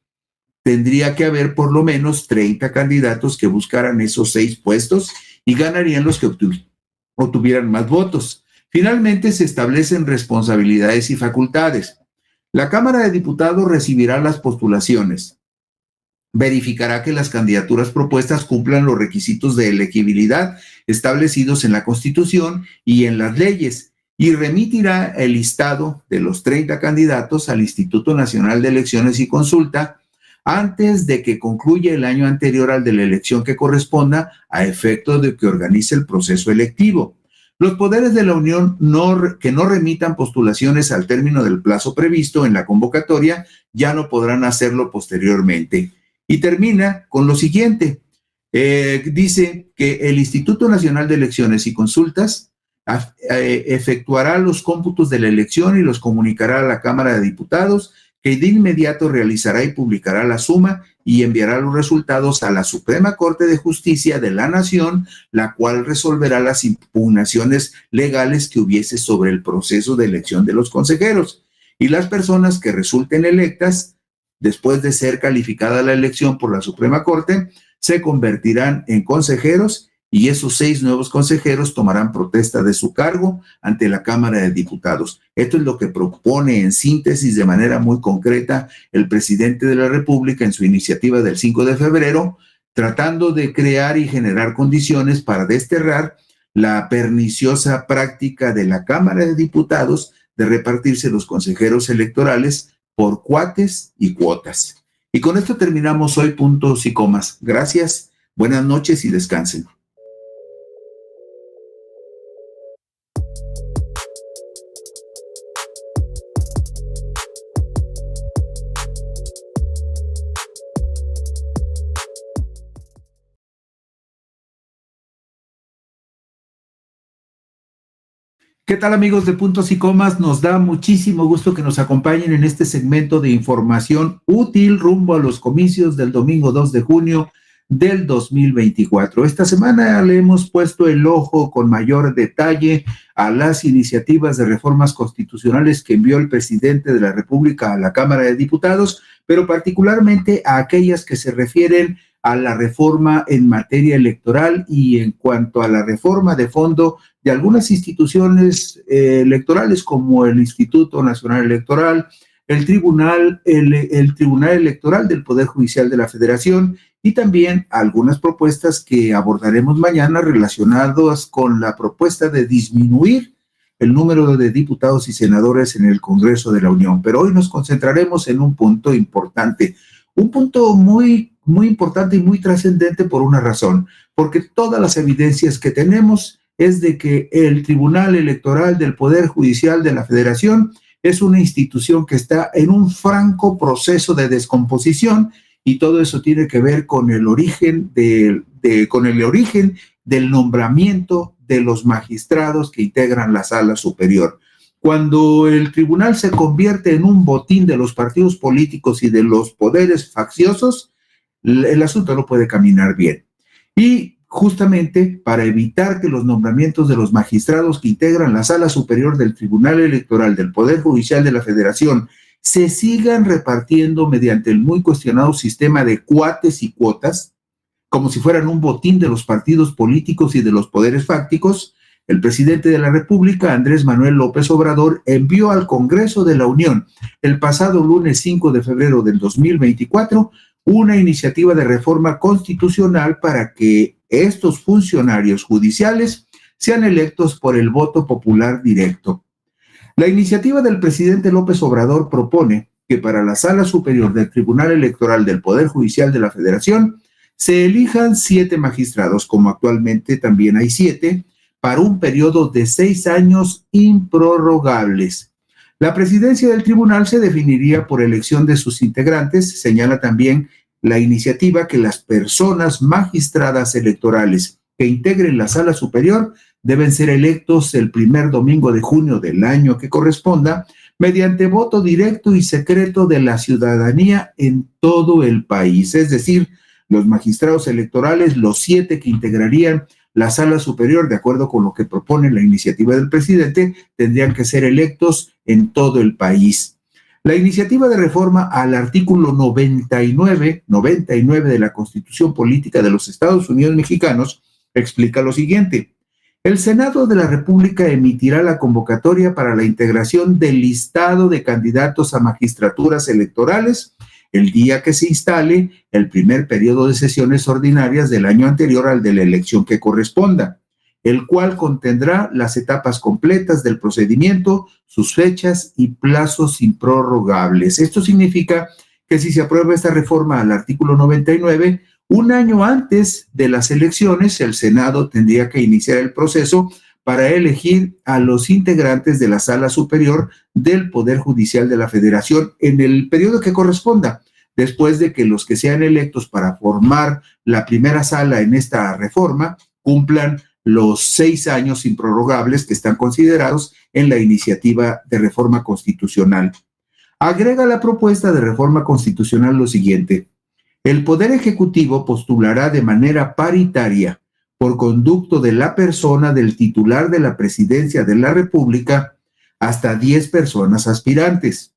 tendría que haber por lo menos 30 candidatos que buscaran esos 6 puestos y ganarían los que obtuvieran más votos. Finalmente, se establecen responsabilidades y facultades. La Cámara de Diputados recibirá las postulaciones, verificará que las candidaturas propuestas cumplan los requisitos de elegibilidad establecidos en la Constitución y en las leyes, y remitirá el listado de los 30 candidatos al Instituto Nacional de Elecciones y Consulta antes de que concluya el año anterior al de la elección que corresponda, a efecto de que organice el proceso electivo. Los poderes de la Unión que no remitan postulaciones al término del plazo previsto en la convocatoria ya no podrán hacerlo posteriormente. Y termina con lo siguiente. Dice que el Instituto Nacional de Elecciones y Consultas efectuará los cómputos de la elección y los comunicará a la Cámara de Diputados, que de inmediato realizará y publicará la suma y enviará los resultados a la Suprema Corte de Justicia de la Nación, la cual resolverá las impugnaciones legales que hubiese sobre el proceso de elección de los consejeros. Y las personas que resulten electas, después de ser calificada la elección por la Suprema Corte, se convertirán en consejeros, y esos 6 nuevos consejeros tomarán protesta de su cargo ante la Cámara de Diputados. Esto es lo que propone en síntesis, de manera muy concreta, el presidente de la República en su iniciativa del 5 de febrero, tratando de crear y generar condiciones para desterrar la perniciosa práctica de la Cámara de Diputados de repartirse los consejeros electorales por cuates y cuotas. Y con esto terminamos hoy Puntos y Comas. Gracias, buenas noches y descansen. ¿Qué tal, amigos de Puntos y Comas? Nos da muchísimo gusto que nos acompañen en este segmento de información útil rumbo a los comicios del domingo 2 de junio del 2024. Esta semana le hemos puesto el ojo con mayor detalle a las iniciativas de reformas constitucionales que envió el presidente de la República a la Cámara de Diputados, pero particularmente a aquellas que se refieren a la reforma en materia electoral y en cuanto a la reforma de fondo de algunas instituciones electorales como el Instituto Nacional Electoral, el Tribunal Electoral del Poder Judicial de la Federación y también algunas propuestas que abordaremos mañana relacionadas con la propuesta de disminuir el número de diputados y senadores en el Congreso de la Unión. Pero hoy nos concentraremos en un punto importante, un punto muy importante y muy trascendente por una razón, porque todas las evidencias que tenemos es de que el Tribunal Electoral del Poder Judicial de la Federación es una institución que está en un franco proceso de descomposición y todo eso tiene que ver con el origen del nombramiento de los magistrados que integran la Sala Superior. Cuando el tribunal se convierte en un botín de los partidos políticos y de los poderes facciosos, el asunto no puede caminar bien. Y justamente para evitar que los nombramientos de los magistrados que integran la Sala Superior del Tribunal Electoral del Poder Judicial de la Federación se sigan repartiendo mediante el muy cuestionado sistema de cuates y cuotas, como si fueran un botín de los partidos políticos y de los poderes fácticos, el presidente de la República, Andrés Manuel López Obrador, envió al Congreso de la Unión el pasado lunes 5 de febrero del 2024 una iniciativa de reforma constitucional para que estos funcionarios judiciales sean electos por el voto popular directo. La iniciativa del presidente López Obrador propone que para la Sala Superior del Tribunal Electoral del Poder Judicial de la Federación se elijan 7 magistrados, como actualmente también hay 7, para un periodo de 6 años improrrogables. La presidencia del tribunal se definiría por elección de sus integrantes. Señala también la iniciativa que las personas magistradas electorales que integren la Sala Superior deben ser electos el primer domingo de junio del año que corresponda, mediante voto directo y secreto de la ciudadanía en todo el país. Es decir, los magistrados electorales, los 7 que integrarían la Sala Superior, de acuerdo con lo que propone la iniciativa del presidente, tendrían que ser electos en todo el país. La iniciativa de reforma al artículo 99 de la Constitución Política de los Estados Unidos Mexicanos explica lo siguiente: el Senado de la República emitirá la convocatoria para la integración del listado de candidatos a magistraturas electorales el día que se instale el primer periodo de sesiones ordinarias del año anterior al de la elección que corresponda, el cual contendrá las etapas completas del procedimiento, sus fechas y plazos improrrogables. Esto significa que si se aprueba esta reforma al artículo 99, un año antes de las elecciones, el Senado tendría que iniciar el proceso para elegir a los integrantes de la Sala Superior del Poder Judicial de la Federación en el periodo que corresponda, después de que los que sean electos para formar la primera sala en esta reforma cumplan los 6 años improrrogables que están considerados en la iniciativa de reforma constitucional. Agrega la propuesta de reforma constitucional lo siguiente: el Poder Ejecutivo postulará de manera paritaria, por conducto de la persona del titular de la Presidencia de la República, hasta 10 personas aspirantes.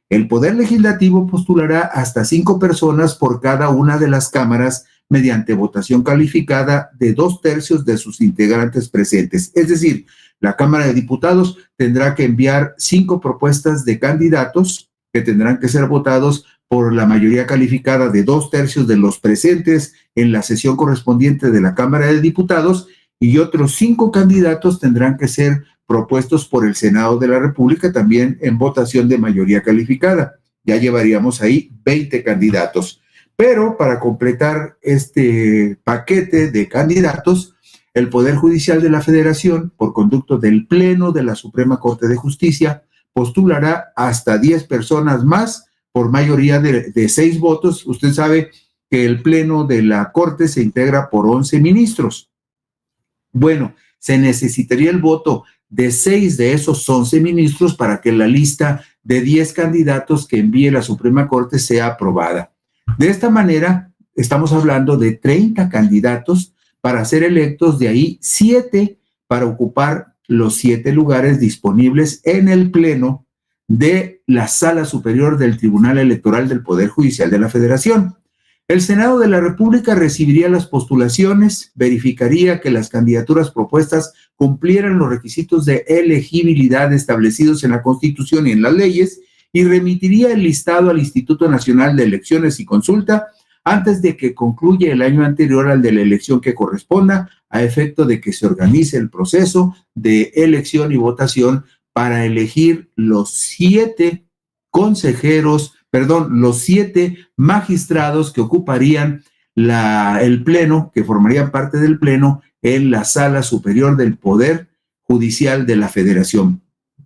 El Poder Legislativo postulará hasta 5 personas por cada una de las cámaras mediante votación calificada de 2/3 de sus integrantes presentes. Es decir, la Cámara de Diputados tendrá que enviar 5 propuestas de candidatos que tendrán que ser votados por la mayoría calificada de 2/3 de los presentes en la sesión correspondiente de la Cámara de Diputados, y otros 5 candidatos tendrán que ser propuestos por el Senado de la República, también en votación de mayoría calificada. ya llevaríamos ahí 20 candidatos. Pero para completar este paquete de candidatos, el Poder Judicial de la Federación, por conducto del Pleno de la Suprema Corte de Justicia, postulará hasta 10 personas más por mayoría de 6 votos. Usted sabe que el Pleno de la Corte se integra por 11 ministros. Bueno, se necesitaría el voto de 6 de esos 11 ministros para que la lista de 10 candidatos que envíe la Suprema Corte sea aprobada. De esta manera, estamos hablando de 30 candidatos para ser electos, de ahí 7 para ocupar los 7 lugares disponibles en el Pleno de la Sala Superior del Tribunal Electoral del Poder Judicial de la Federación. El Senado de la República recibiría las postulaciones, verificaría que las candidaturas propuestas cumplieran los requisitos de elegibilidad establecidos en la Constitución y en las leyes y remitiría el listado al Instituto Nacional de Elecciones y Consulta antes de que concluya el año anterior al de la elección que corresponda, a efecto de que se organice el proceso de elección y votación para elegir los 7 magistrados que ocuparían el Pleno, que formarían parte del Pleno en la Sala Superior del Poder Judicial de la Federación,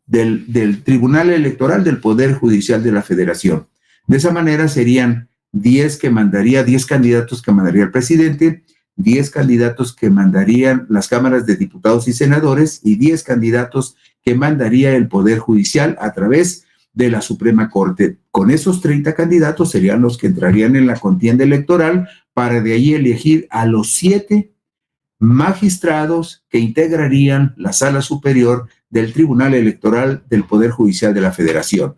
del Tribunal Electoral del Poder Judicial de la Federación. De esa manera serían 10 candidatos que mandaría el presidente, 10 candidatos que mandarían las cámaras de diputados y senadores y 10 candidatos que mandaría el Poder Judicial a través de la Suprema Corte. Con esos 30 candidatos serían los que entrarían en la contienda electoral para de ahí elegir a los 7 magistrados que integrarían la Sala Superior del Tribunal Electoral del Poder Judicial de la Federación.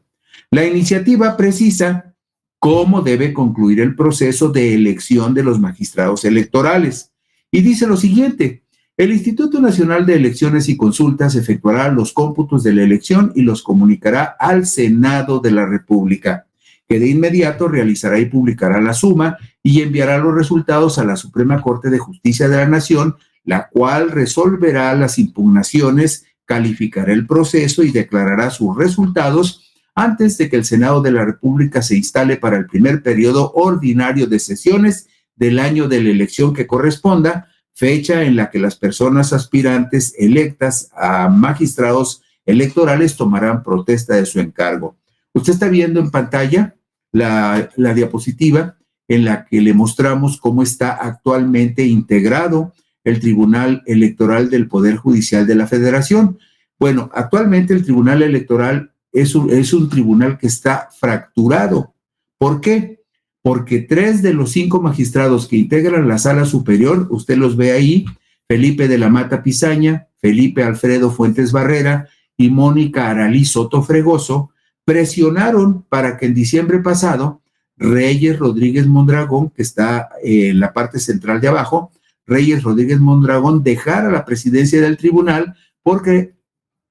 La iniciativa precisa cómo debe concluir el proceso de elección de los magistrados electorales y dice lo siguiente: el Instituto Nacional de Elecciones y Consultas efectuará los cómputos de la elección y los comunicará al Senado de la República, que de inmediato realizará y publicará la suma y enviará los resultados a la Suprema Corte de Justicia de la Nación, la cual resolverá las impugnaciones, calificará el proceso y declarará sus resultados antes de que el Senado de la República se instale para el primer periodo ordinario de sesiones del año de la elección que corresponda, fecha en la que las personas aspirantes electas a magistrados electorales tomarán protesta de su encargo. Usted está viendo en pantalla la diapositiva en la que le mostramos cómo está actualmente integrado el Tribunal Electoral del Poder Judicial de la Federación. Bueno, actualmente el Tribunal Electoral es un tribunal que está fracturado. ¿Por qué? Porque 3 de los 5 magistrados que integran la Sala Superior, usted los ve ahí, Felipe de la Mata Pizaña, Felipe Alfredo Fuentes Barrera y Mónica Aralí Soto Fregoso, presionaron para que en diciembre pasado Reyes Rodríguez Mondragón, que está en la parte central de abajo, Reyes Rodríguez Mondragón dejara la presidencia del tribunal porque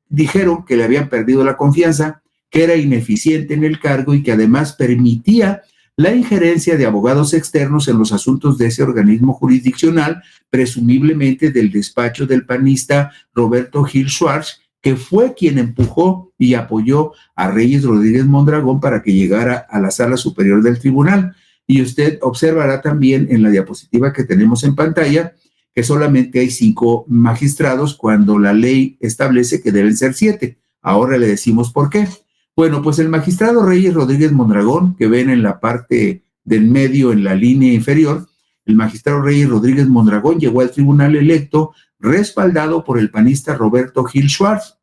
dijeron que le habían perdido la confianza, que era ineficiente en el cargo y que además permitía la injerencia de abogados externos en los asuntos de ese organismo jurisdiccional, presumiblemente del despacho del panista Roberto Gil Schwartz, que fue quien empujó y apoyó a Reyes Rodríguez Mondragón para que llegara a la Sala Superior del Tribunal. Y usted observará también en la diapositiva que tenemos en pantalla que solamente hay 5 magistrados cuando la ley establece que deben ser 7. Ahora le decimos por qué. Bueno, pues el magistrado Reyes Rodríguez Mondragón, que ven en la parte del medio, en la línea inferior, el magistrado Reyes Rodríguez Mondragón llegó al tribunal electo respaldado por el panista Roberto Gil Schwartz,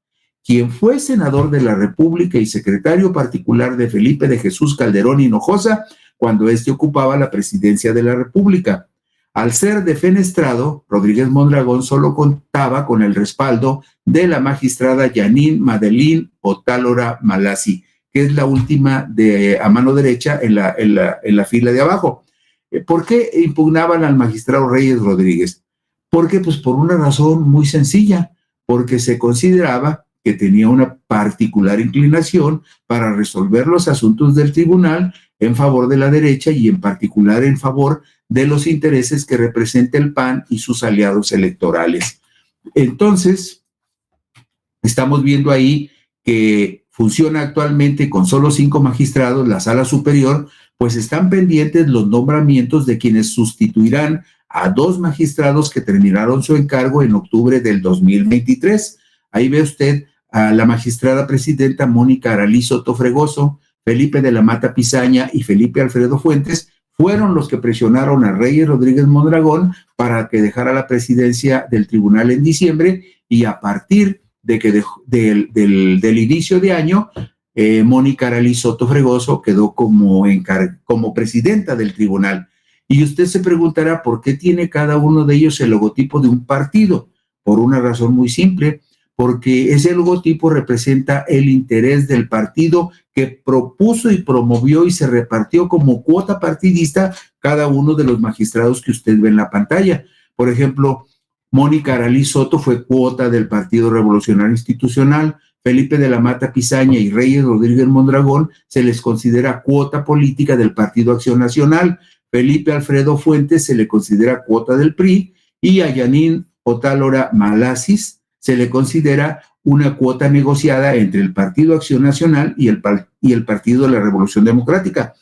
quien fue senador de la República y secretario particular de Felipe de Jesús Calderón Hinojosa cuando éste ocupaba la presidencia de la República. Al ser defenestrado, Rodríguez Mondragón solo contaba con el respaldo de la magistrada Yanín Madeline Otálora Malassi, que es la última a mano derecha en la fila de abajo. ¿Por qué impugnaban al magistrado Reyes Rodríguez? Porque, pues, por una razón muy sencilla, porque se consideraba que tenía una particular inclinación para resolver los asuntos del tribunal en favor de la derecha y en particular en favor de los intereses que representa el PAN y sus aliados electorales. Entonces, estamos viendo ahí que funciona actualmente con solo 5 magistrados, la Sala Superior, pues están pendientes los nombramientos de quienes sustituirán a 2 magistrados que terminaron su encargo en octubre del 2023. Ahí ve usted a la magistrada presidenta Mónica Aralí Soto Fregoso, Felipe de la Mata Pizaña y Felipe Alfredo Fuentes, fueron los que presionaron a Reyes Rodríguez Mondragón para que dejara la presidencia del tribunal en diciembre, y a partir de que del inicio de año, Mónica Aralí Soto Fregoso quedó como presidenta del tribunal. Y usted se preguntará por qué tiene cada uno de ellos el logotipo de un partido. Por una razón muy simple, porque ese logotipo representa el interés del partido que propuso y promovió y se repartió como cuota partidista cada uno de los magistrados que usted ve en la pantalla. Por ejemplo, Mónica Aralí Soto fue cuota del Partido Revolucionario Institucional, Felipe de la Mata Pizaña y Reyes Rodríguez Mondragón se les considera cuota política del Partido Acción Nacional, Felipe Alfredo Fuentes se le considera cuota del PRI y a Yanín Otálora Malasis se le considera una cuota negociada entre el Partido Acción Nacional y el Partido de la Revolución Democrática.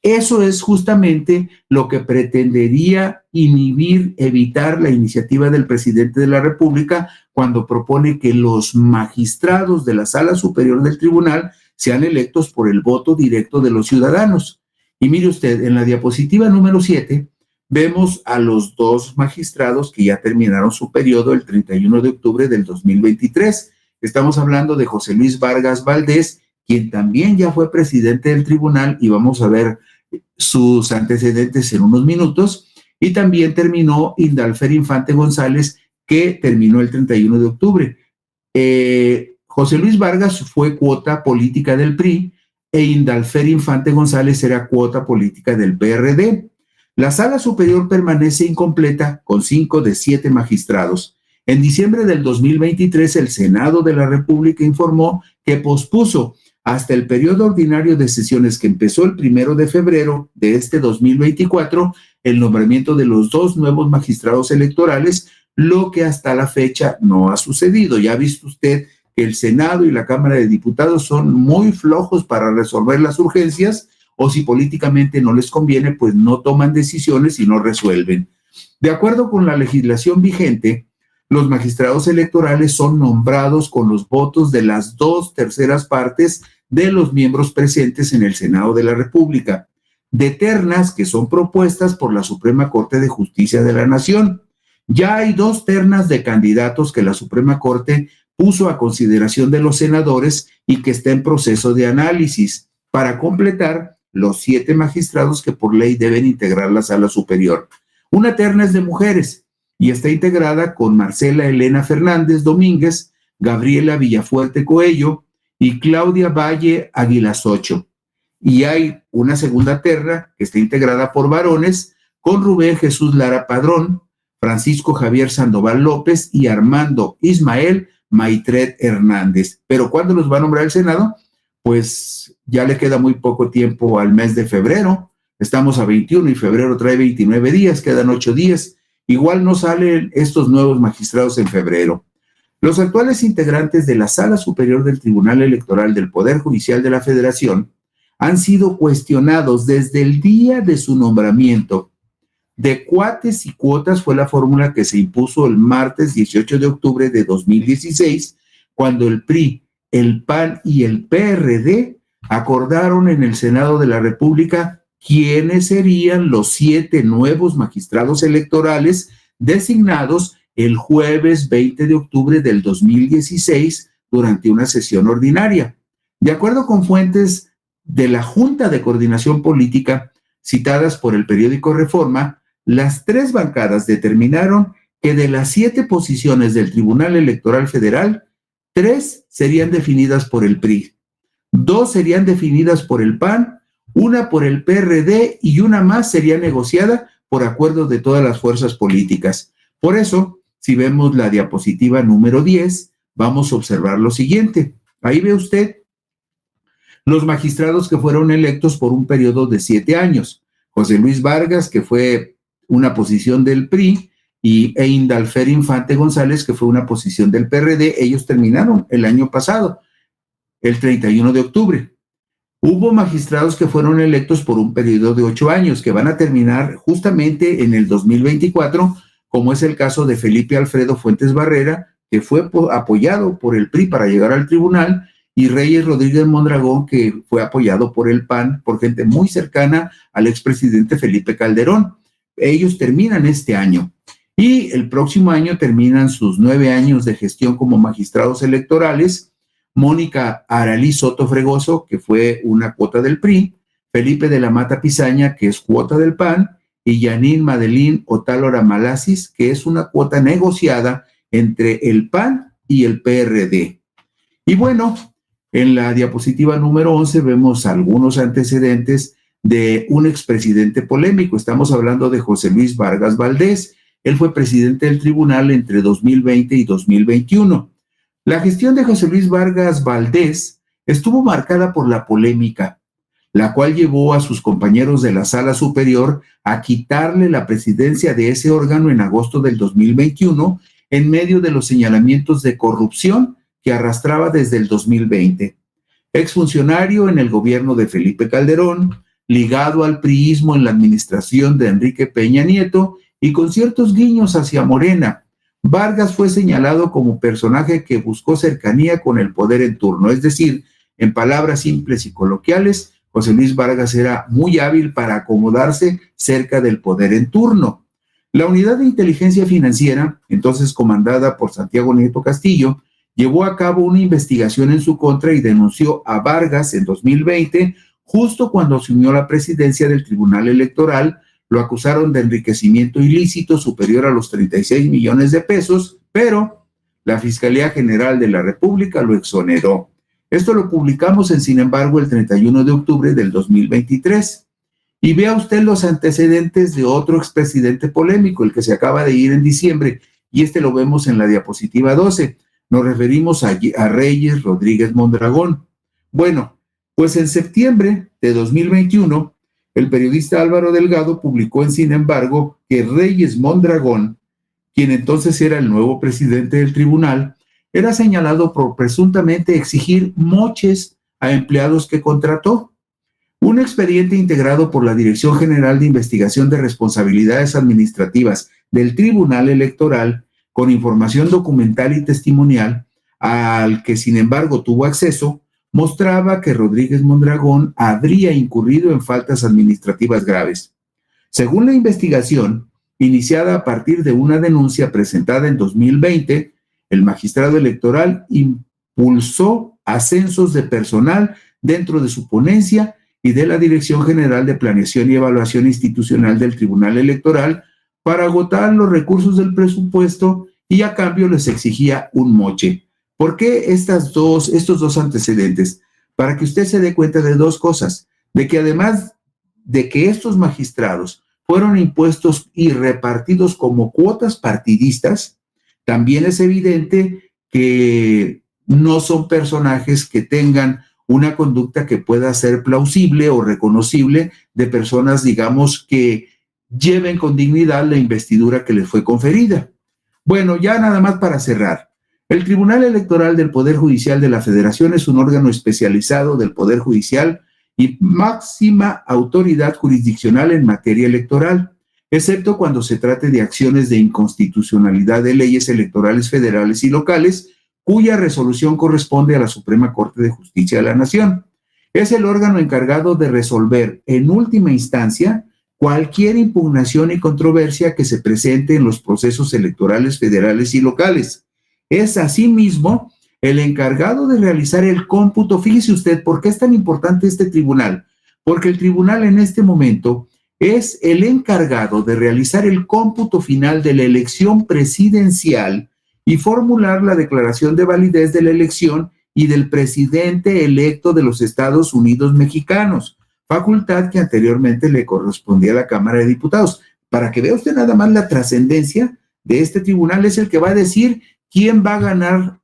Eso es justamente lo que pretendería inhibir, evitar la iniciativa del presidente de la República cuando propone que los magistrados de la Sala Superior del Tribunal sean electos por el voto directo de los ciudadanos. Y mire usted, en la diapositiva número 7, vemos a los 2 magistrados que ya terminaron su periodo el 31 de octubre del 2023. Estamos hablando de José Luis Vargas Valdés, quien también ya fue presidente del tribunal, y vamos a ver sus antecedentes en unos minutos, y también terminó Indalfer Infante González, que terminó el 31 de octubre. José Luis Vargas fue cuota política del PRI e Indalfer Infante González era cuota política del PRD. La Sala Superior permanece incompleta con 5 de 7 magistrados. En diciembre del 2023, el Senado de la República informó que pospuso hasta el periodo ordinario de sesiones que empezó el 1 de febrero de este 2024 el nombramiento de los 2 nuevos magistrados electorales, lo que hasta la fecha no ha sucedido. Ya ha visto usted que el Senado y la Cámara de Diputados son muy flojos para resolver las urgencias, o si políticamente no les conviene, pues no toman decisiones y no resuelven. De acuerdo con la legislación vigente, los magistrados electorales son nombrados con los votos de las 2/3 partes de los miembros presentes en el Senado de la República, de ternas que son propuestas por la Suprema Corte de Justicia de la Nación. Ya hay 2 ternas de candidatos que la Suprema Corte puso a consideración de los senadores y que está en proceso de análisis para completar los 7 magistrados que por ley deben integrar la Sala Superior. Una terna es de mujeres y está integrada con Marcela Elena Fernández Domínguez, Gabriela Villafuerte Coello y Claudia Valle Aguilasocho. Y hay una segunda terna que está integrada por varones con Rubén Jesús Lara Padrón, Francisco Javier Sandoval López y Armando Ismael Maitret Hernández. ¿Pero cuándo los va a nombrar el Senado? Pues ya le queda muy poco tiempo al mes de febrero. Estamos a 21 y febrero trae 29 días, quedan 8 días. Igual no salen estos nuevos magistrados en febrero. Los actuales integrantes de la Sala Superior del Tribunal Electoral del Poder Judicial de la Federación han sido cuestionados desde el día de su nombramiento. De cuates y cuotas fue la fórmula que se impuso el martes 18 de octubre de 2016, cuando el PRI, el PAN y el PRD acordaron en el Senado de la República quiénes serían los 7 nuevos magistrados electorales designados el jueves 20 de octubre del 2016 durante una sesión ordinaria. De acuerdo con fuentes de la Junta de Coordinación Política citadas por el periódico Reforma, las 3 bancadas determinaron que de las 7 posiciones del Tribunal Electoral Federal, 3 serían definidas por el PRI, 2 serían definidas por el PAN, 1 por el PRD y 1 más sería negociada por acuerdo de todas las fuerzas políticas. Por eso, si vemos la diapositiva número 10, vamos a observar lo siguiente. Ahí ve usted los magistrados que fueron electos por un periodo de 7 años. José Luis Vargas, que fue una posición del PRI, e Indalfer Infante González, que fue una posición del PRD. Ellos terminaron el año pasado. el 31 de octubre. Hubo magistrados que fueron electos por un periodo de 8 años, que van a terminar justamente en el 2024, como es el caso de Felipe Alfredo Fuentes Barrera, que fue apoyado por el PRI para llegar al tribunal, y Reyes Rodríguez Mondragón, que fue apoyado por el PAN, por gente muy cercana al expresidente Felipe Calderón. Ellos terminan este año. Y el próximo año terminan sus 9 años de gestión como magistrados electorales Mónica Aralí Soto Fregoso, que fue una cuota del PRI, Felipe de la Mata Pizaña, que es cuota del PAN, y Yanin Madeline Otálora Malasis, que es una cuota negociada entre el PAN y el PRD. Y bueno, en la diapositiva número 11 vemos algunos antecedentes de un expresidente polémico. Estamos hablando de José Luis Vargas Valdés. Él fue presidente del tribunal entre 2020 y 2021. La gestión de José Luis Vargas Valdés estuvo marcada por la polémica, la cual llevó a sus compañeros de la Sala Superior a quitarle la presidencia de ese órgano en agosto del 2021 en medio de los señalamientos de corrupción que arrastraba desde el 2020. Exfuncionario en el gobierno de Felipe Calderón, ligado al priismo en la administración de Enrique Peña Nieto y con ciertos guiños hacia Morena, Vargas fue señalado como personaje que buscó cercanía con el poder en turno, es decir, en palabras simples y coloquiales, José Luis Vargas era muy hábil para acomodarse cerca del poder en turno. La Unidad de Inteligencia Financiera, entonces comandada por Santiago Nieto Castillo, llevó a cabo una investigación en su contra y denunció a Vargas en 2020, justo cuando asumió la presidencia del Tribunal Electoral. Lo acusaron de enriquecimiento ilícito superior a los 36 millones de pesos, pero la Fiscalía General de la República lo exoneró. Esto lo publicamos en Sin embargo el 31 de octubre del 2023. Y vea usted los antecedentes de otro expresidente polémico, el que se acaba de ir en diciembre, y este lo vemos en la diapositiva 12. Nos referimos a Reyes Rodríguez Mondragón. Bueno, pues en septiembre de 2021, el periodista Álvaro Delgado publicó en Sin embargo que Reyes Mondragón, quien entonces era el nuevo presidente del tribunal, era señalado por presuntamente exigir moches a empleados que contrató. Un expediente integrado por la Dirección General de Investigación de Responsabilidades Administrativas del Tribunal Electoral, con información documental y testimonial, al que sin embargo tuvo acceso, mostraba que Rodríguez Mondragón habría incurrido en faltas administrativas graves. Según la investigación, iniciada a partir de una denuncia presentada en 2020, el magistrado electoral impulsó ascensos de personal dentro de su ponencia y de la Dirección General de Planeación y Evaluación Institucional del Tribunal Electoral para agotar los recursos del presupuesto y a cambio les exigía un moche. ¿Por qué estos dos antecedentes? Para que usted se dé cuenta de dos cosas, de que además de que estos magistrados fueron impuestos y repartidos como cuotas partidistas, también es evidente que no son personajes que tengan una conducta que pueda ser plausible o reconocible de personas, digamos, que lleven con dignidad la investidura que les fue conferida. Bueno, ya nada más para cerrar. El Tribunal Electoral del Poder Judicial de la Federación es un órgano especializado del Poder Judicial y máxima autoridad jurisdiccional en materia electoral, excepto cuando se trate de acciones de inconstitucionalidad de leyes electorales federales y locales, cuya resolución corresponde a la Suprema Corte de Justicia de la Nación. Es el órgano encargado de resolver en última instancia cualquier impugnación y controversia que se presente en los procesos electorales federales y locales. Es asimismo el encargado de realizar el cómputo. Fíjese usted, ¿por qué es tan importante este tribunal? Porque el tribunal en este momento es el encargado de realizar el cómputo final de la elección presidencial y formular la declaración de validez de la elección y del presidente electo de los Estados Unidos mexicanos, facultad que anteriormente le correspondía a la Cámara de Diputados. Para que vea usted nada más la trascendencia de este tribunal, es el que va a decir quién va a ganar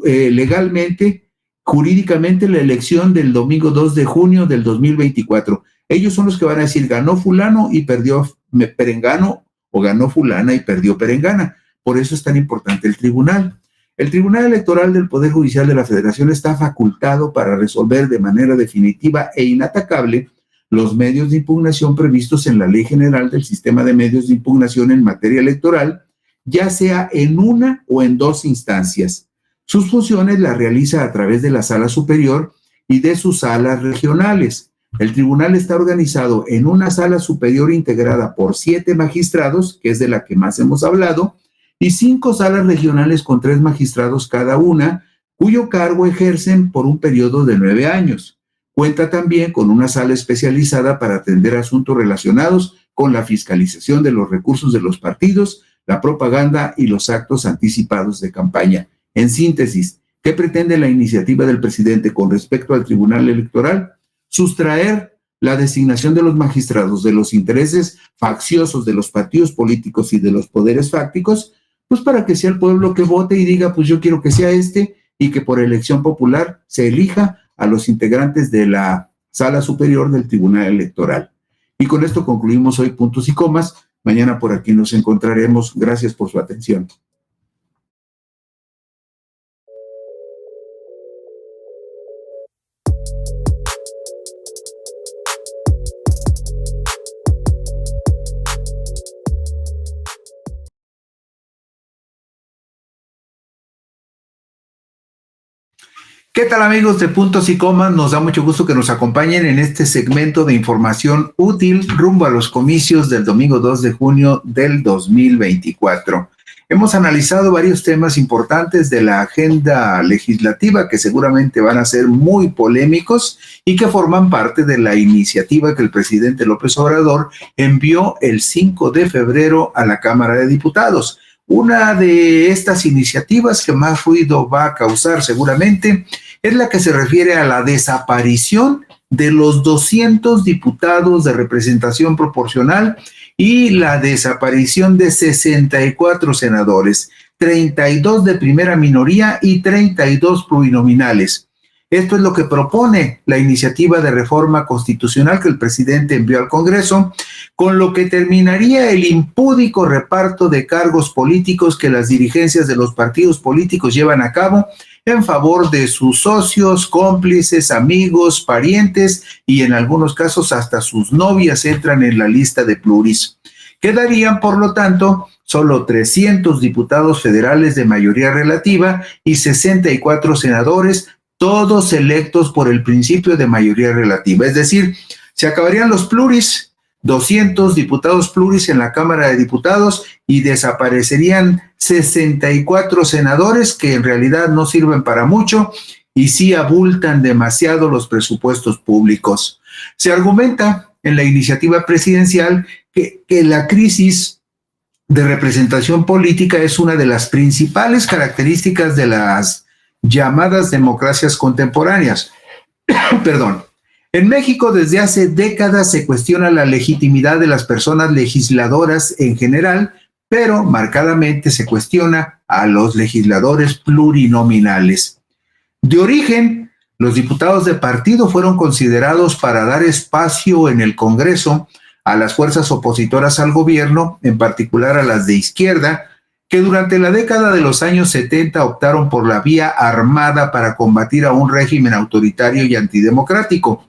legalmente, jurídicamente, la elección del domingo 2 de junio del 2024. Ellos son los que van a decir ganó fulano y perdió perengano, o ganó fulana y perdió perengana. Por eso es tan importante el tribunal. El Tribunal Electoral del Poder Judicial de la Federación está facultado para resolver de manera definitiva e inatacable los medios de impugnación previstos en la Ley General del Sistema de Medios de Impugnación en materia electoral, ya sea en una o en dos instancias. Sus funciones las realiza a través de la Sala Superior y de sus salas regionales. El tribunal está organizado en una sala superior integrada por 7 magistrados, que es de la que más hemos hablado, y 5 salas regionales con 3 magistrados cada una, cuyo cargo ejercen por un periodo de 9 años. Cuenta también con una sala especializada para atender asuntos relacionados con la fiscalización de los recursos de los partidos, la propaganda y los actos anticipados de campaña. En síntesis, ¿qué pretende la iniciativa del presidente con respecto al Tribunal Electoral? Sustraer la designación de los magistrados de los intereses facciosos de los partidos políticos y de los poderes fácticos, pues para que sea el pueblo que vote y diga, pues yo quiero que sea este, y que por elección popular se elija a los integrantes de la Sala Superior del Tribunal Electoral. Y con esto concluimos hoy Puntos y Comas. Mañana por aquí nos encontraremos. Gracias por su atención. ¿Qué tal, amigos de Puntos y Comas? Nos da mucho gusto que nos acompañen en este segmento de información útil rumbo a los comicios del domingo 2 de junio del 2024. Hemos analizado varios temas importantes de la agenda legislativa que seguramente van a ser muy polémicos y que forman parte de la iniciativa que el presidente López Obrador envió el 5 de febrero a la Cámara de Diputados. Una de estas iniciativas que más ruido va a causar seguramente es la que se refiere a la desaparición de los 200 diputados de representación proporcional y la desaparición de 64 senadores, 32 de primera minoría y 32 plurinominales. Esto es lo que propone la iniciativa de reforma constitucional que el presidente envió al Congreso, con lo que terminaría el impúdico reparto de cargos políticos que las dirigencias de los partidos políticos llevan a cabo en favor de sus socios, cómplices, amigos, parientes y en algunos casos hasta sus novias entran en la lista de pluris. Quedarían, por lo tanto, solo 300 diputados federales de mayoría relativa y 64 senadores, todos electos por el principio de mayoría relativa. Es decir, se acabarían los pluris, 200 diputados pluris en la Cámara de Diputados y desaparecerían 64 senadores que en realidad no sirven para mucho y sí abultan demasiado los presupuestos públicos. Se argumenta en la iniciativa presidencial que la crisis de representación política es una de las principales características de las llamadas democracias contemporáneas. Perdón. En México desde hace décadas se cuestiona la legitimidad de las personas legisladoras en general, pero marcadamente se cuestiona a los legisladores plurinominales. De origen, los diputados de partido fueron considerados para dar espacio en el Congreso a las fuerzas opositoras al gobierno, en particular a las de izquierda, que durante la década de los años 70 optaron por la vía armada para combatir a un régimen autoritario y antidemocrático.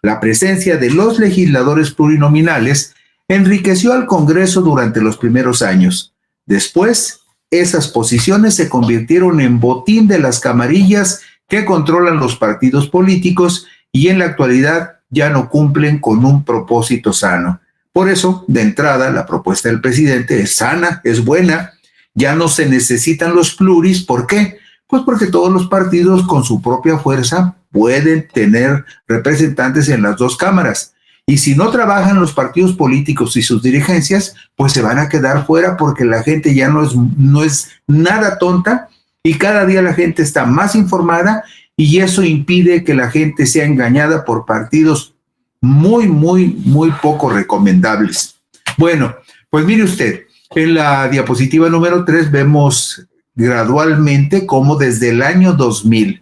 La presencia de los legisladores plurinominales enriqueció al Congreso durante los primeros años. Después, esas posiciones se convirtieron en botín de las camarillas que controlan los partidos políticos y en la actualidad ya no cumplen con un propósito sano. Por eso, de entrada, la propuesta del presidente es sana, es buena, ya no se necesitan los pluris. ¿Por qué? Pues porque todos los partidos con su propia fuerza pueden tener representantes en las dos cámaras. Y si no trabajan los partidos políticos y sus dirigencias, pues se van a quedar fuera porque la gente ya no es nada tonta y cada día la gente está más informada y eso impide que la gente sea engañada por partidos muy poco recomendables. Bueno, pues mire usted, en la diapositiva número 3 vemos gradualmente cómo desde el año 2000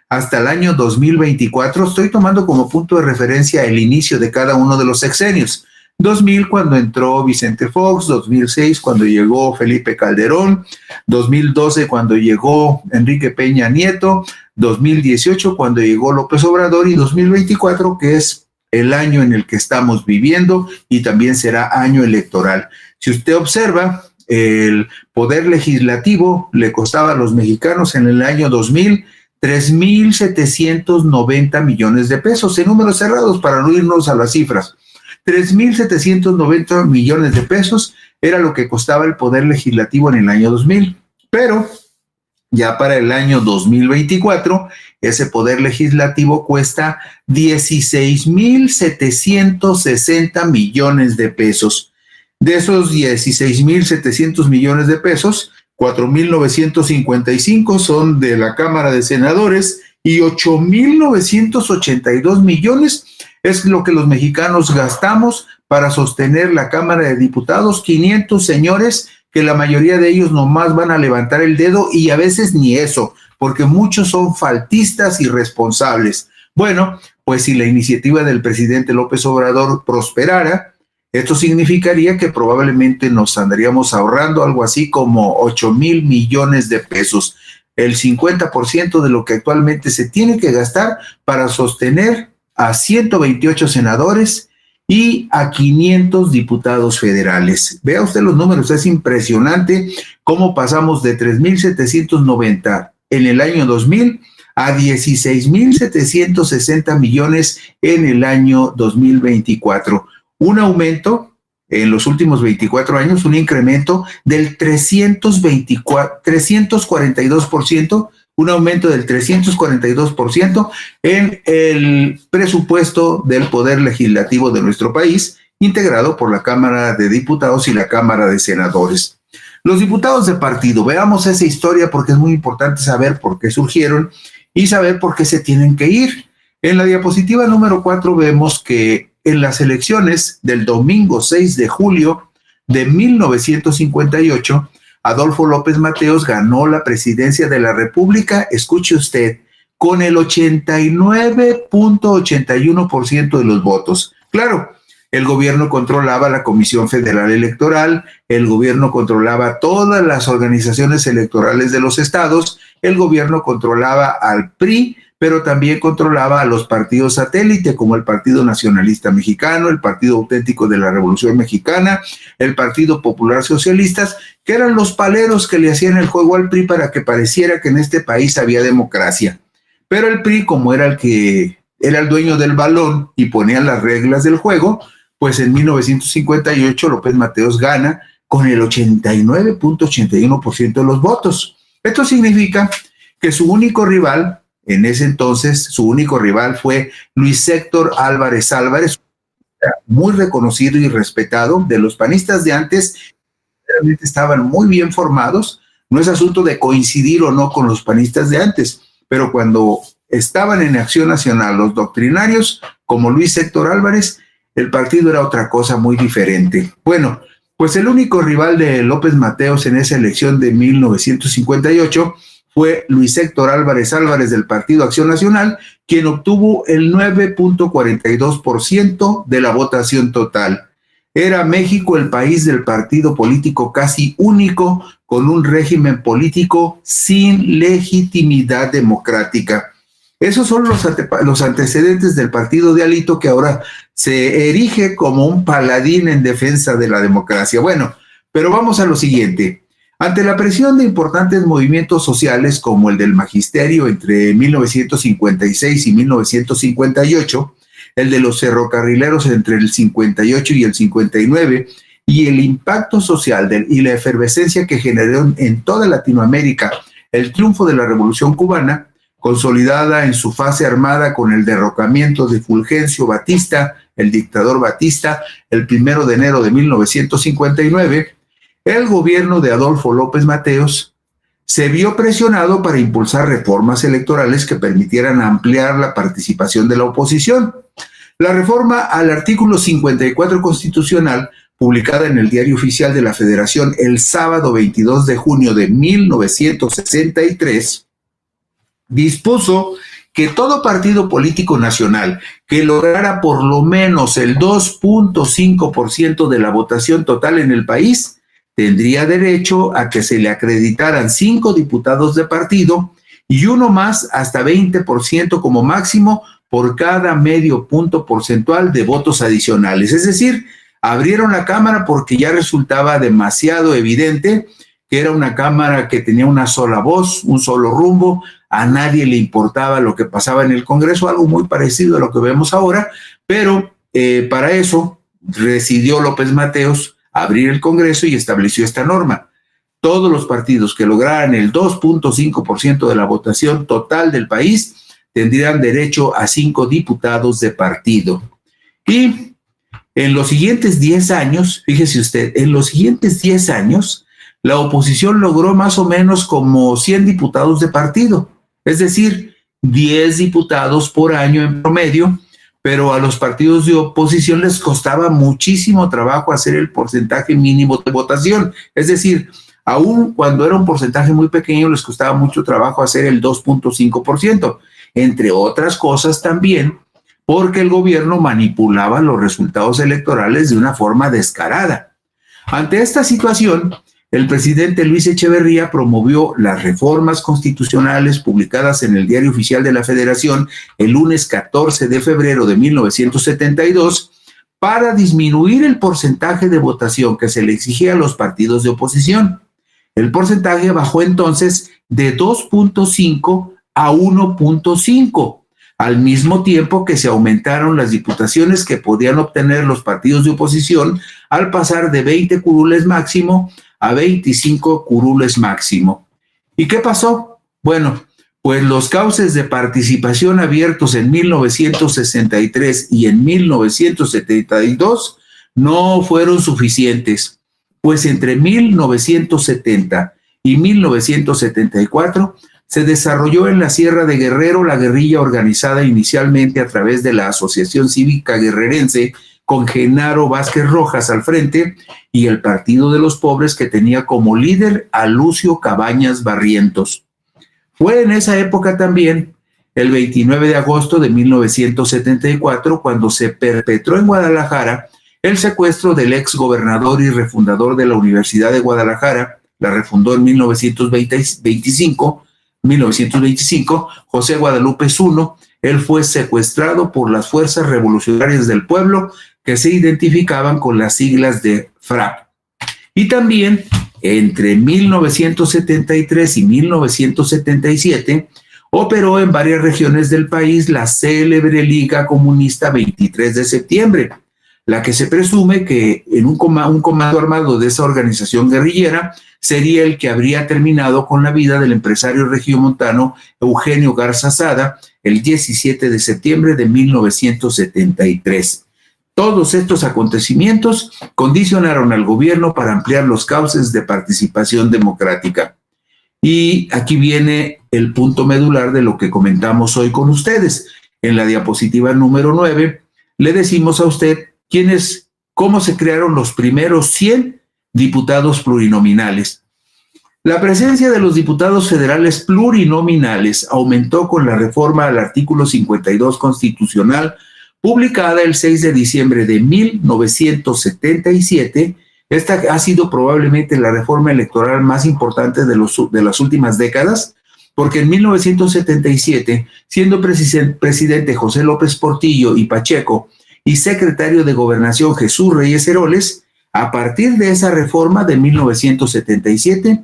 hasta el año 2024, estoy tomando como punto de referencia el inicio de cada uno de los sexenios. 2000 cuando entró Vicente Fox, 2006 cuando llegó Felipe Calderón, 2012 cuando llegó Enrique Peña Nieto, 2018 cuando llegó López Obrador y 2024 que es el año en el que estamos viviendo y también será año electoral. Si usted observa, el poder legislativo le costaba a los mexicanos en el año 2000 3,790 millones de pesos, en números cerrados para no irnos a las cifras. 3,790 millones de pesos era lo que costaba el poder legislativo en el año 2000, pero ya para el año 2024, ese poder legislativo cuesta 16,760 millones de pesos. De esos 16,700 millones de pesos, 4,955 son de la Cámara de Senadores y 8,982 millones es lo que los mexicanos gastamos para sostener la Cámara de Diputados. 500 señores que la mayoría de ellos nomás van a levantar el dedo y a veces ni eso, porque muchos son faltistas y irresponsables. Bueno, pues si la iniciativa del presidente López Obrador prosperara, esto significaría que probablemente nos andaríamos ahorrando algo así como 8,000 millones de pesos, el 50% de lo que actualmente se tiene que gastar para sostener a 128 senadores y a 500 diputados federales. Vea usted los números, es impresionante cómo pasamos de 3,790 en el año 2000 a 16,760 millones en el año 2024. Un aumento en los últimos 24 años, un incremento del 342%, un aumento del 342% en el presupuesto del Poder Legislativo de nuestro país, integrado por la Cámara de Diputados y la Cámara de Senadores. Los diputados de partido, veamos esa historia porque es muy importante saber por qué surgieron y saber por qué se tienen que ir. En la diapositiva número 4 vemos que en las elecciones del domingo 6 de julio de 1958, Adolfo López Mateos ganó la presidencia de la República, escuche usted, con el 89,81% de los votos. Claro, el gobierno controlaba la Comisión Federal Electoral, el gobierno controlaba todas las organizaciones electorales de los estados, el gobierno controlaba al PRI, pero también controlaba a los partidos satélite, como el Partido Nacionalista Mexicano, el Partido Auténtico de la Revolución Mexicana, el Partido Popular Socialistas, que eran los paleros que le hacían el juego al PRI para que pareciera que en este país había democracia. Pero el PRI, como era el que era el dueño del balón y ponía las reglas del juego, pues en 1958 López Mateos gana con el 89,81% de los votos. Esto significa que su único rival, en ese entonces, su único rival fue Luis Héctor Álvarez Álvarez, muy reconocido y respetado. De los panistas de antes, realmente estaban muy bien formados. No es asunto de coincidir o no con los panistas de antes, pero cuando estaban en Acción Nacional los doctrinarios, como Luis Héctor Álvarez, el partido era otra cosa muy diferente. Bueno, pues el único rival de López Mateos en esa elección de 1958 fue Luis Héctor Álvarez Álvarez del Partido Acción Nacional, quien obtuvo el 9,42% de la votación total. Era México el país del partido político casi único, con un régimen político sin legitimidad democrática. Esos son los antecedentes del partido de Alito, que ahora se erige como un paladín en defensa de la democracia. Bueno, pero vamos a lo siguiente. Ante la presión de importantes movimientos sociales como el del magisterio entre 1956 y 1958, el de los ferrocarrileros entre el 58 y el 59, y el impacto social y la efervescencia que generó en toda Latinoamérica el triunfo de la Revolución Cubana, consolidada en su fase armada con el derrocamiento de Fulgencio Batista, el dictador Batista, el 1 de enero de 1959, el gobierno de Adolfo López Mateos se vio presionado para impulsar reformas electorales que permitieran ampliar la participación de la oposición. La reforma al artículo 54 constitucional, publicada en el Diario Oficial de la Federación el sábado 22 de junio de 1963, dispuso que todo partido político nacional que lograra por lo menos el 2.5% de la votación total en el país tendría derecho a que se le acreditaran 5 diputados de partido y uno más hasta 20% como máximo por cada medio punto porcentual de votos adicionales. Es decir, abrieron la Cámara porque ya resultaba demasiado evidente que era una Cámara que tenía una sola voz, un solo rumbo, a nadie le importaba lo que pasaba en el Congreso, algo muy parecido a lo que vemos ahora, pero para eso decidió López Mateos abrir el Congreso y estableció esta norma. Todos los partidos que lograran el 2.5% de la votación total del país tendrían derecho a 5 diputados de partido. Y en los siguientes 10 años, fíjese usted, en los siguientes 10 años, la oposición logró más o menos como 100 diputados de partido, es decir, 10 diputados por año en promedio, pero a los partidos de oposición les costaba muchísimo trabajo hacer el porcentaje mínimo de votación, es decir, aún cuando era un porcentaje muy pequeño les costaba mucho trabajo hacer el 2.5%, entre otras cosas también porque el gobierno manipulaba los resultados electorales de una forma descarada. Ante esta situación, el presidente Luis Echeverría promovió las reformas constitucionales publicadas en el Diario Oficial de la Federación el lunes 14 de febrero de 1972 para disminuir el porcentaje de votación que se le exigía a los partidos de oposición. El porcentaje bajó entonces de 2.5 a 1.5, al mismo tiempo que se aumentaron las diputaciones que podían obtener los partidos de oposición al pasar de 20 curules máximo a 25 curules máximo. ¿Y qué pasó? Bueno, pues los cauces de participación abiertos en 1963 y en 1972 no fueron suficientes, pues entre 1970 y 1974 se desarrolló en la Sierra de Guerrero la guerrilla organizada inicialmente a través de la Asociación Cívica Guerrerense con Genaro Vázquez Rojas al frente y el Partido de los Pobres que tenía como líder a Lucio Cabañas Barrientos. Fue en esa época también, el 29 de agosto de 1974, cuando se perpetró en Guadalajara el secuestro del ex gobernador y refundador de la Universidad de Guadalajara, la refundó en 1925, José Guadalupe Zuno. Él fue secuestrado por las Fuerzas Revolucionarias del Pueblo, que se identificaban con las siglas de FRAP. Y también, entre 1973 y 1977, operó en varias regiones del país la célebre Liga Comunista 23 de septiembre, la que se presume que en un comando armado de esa organización guerrillera sería el que habría terminado con la vida del empresario regiomontano Eugenio Garza Sada el 17 de septiembre de 1973. Todos estos acontecimientos condicionaron al gobierno para ampliar los cauces de participación democrática. Y aquí viene el punto medular de lo que comentamos hoy con ustedes. En la diapositiva número 9, le decimos a usted cómo se crearon los primeros 100 diputados plurinominales. La presencia de los diputados federales plurinominales aumentó con la reforma al artículo 52 constitucional, publicada el 6 de diciembre de 1977. Esta ha sido probablemente la reforma electoral más importante de las últimas décadas, porque en 1977, siendo presidente José López Portillo y Pacheco y secretario de Gobernación Jesús Reyes Heroles, a partir de esa reforma de 1977,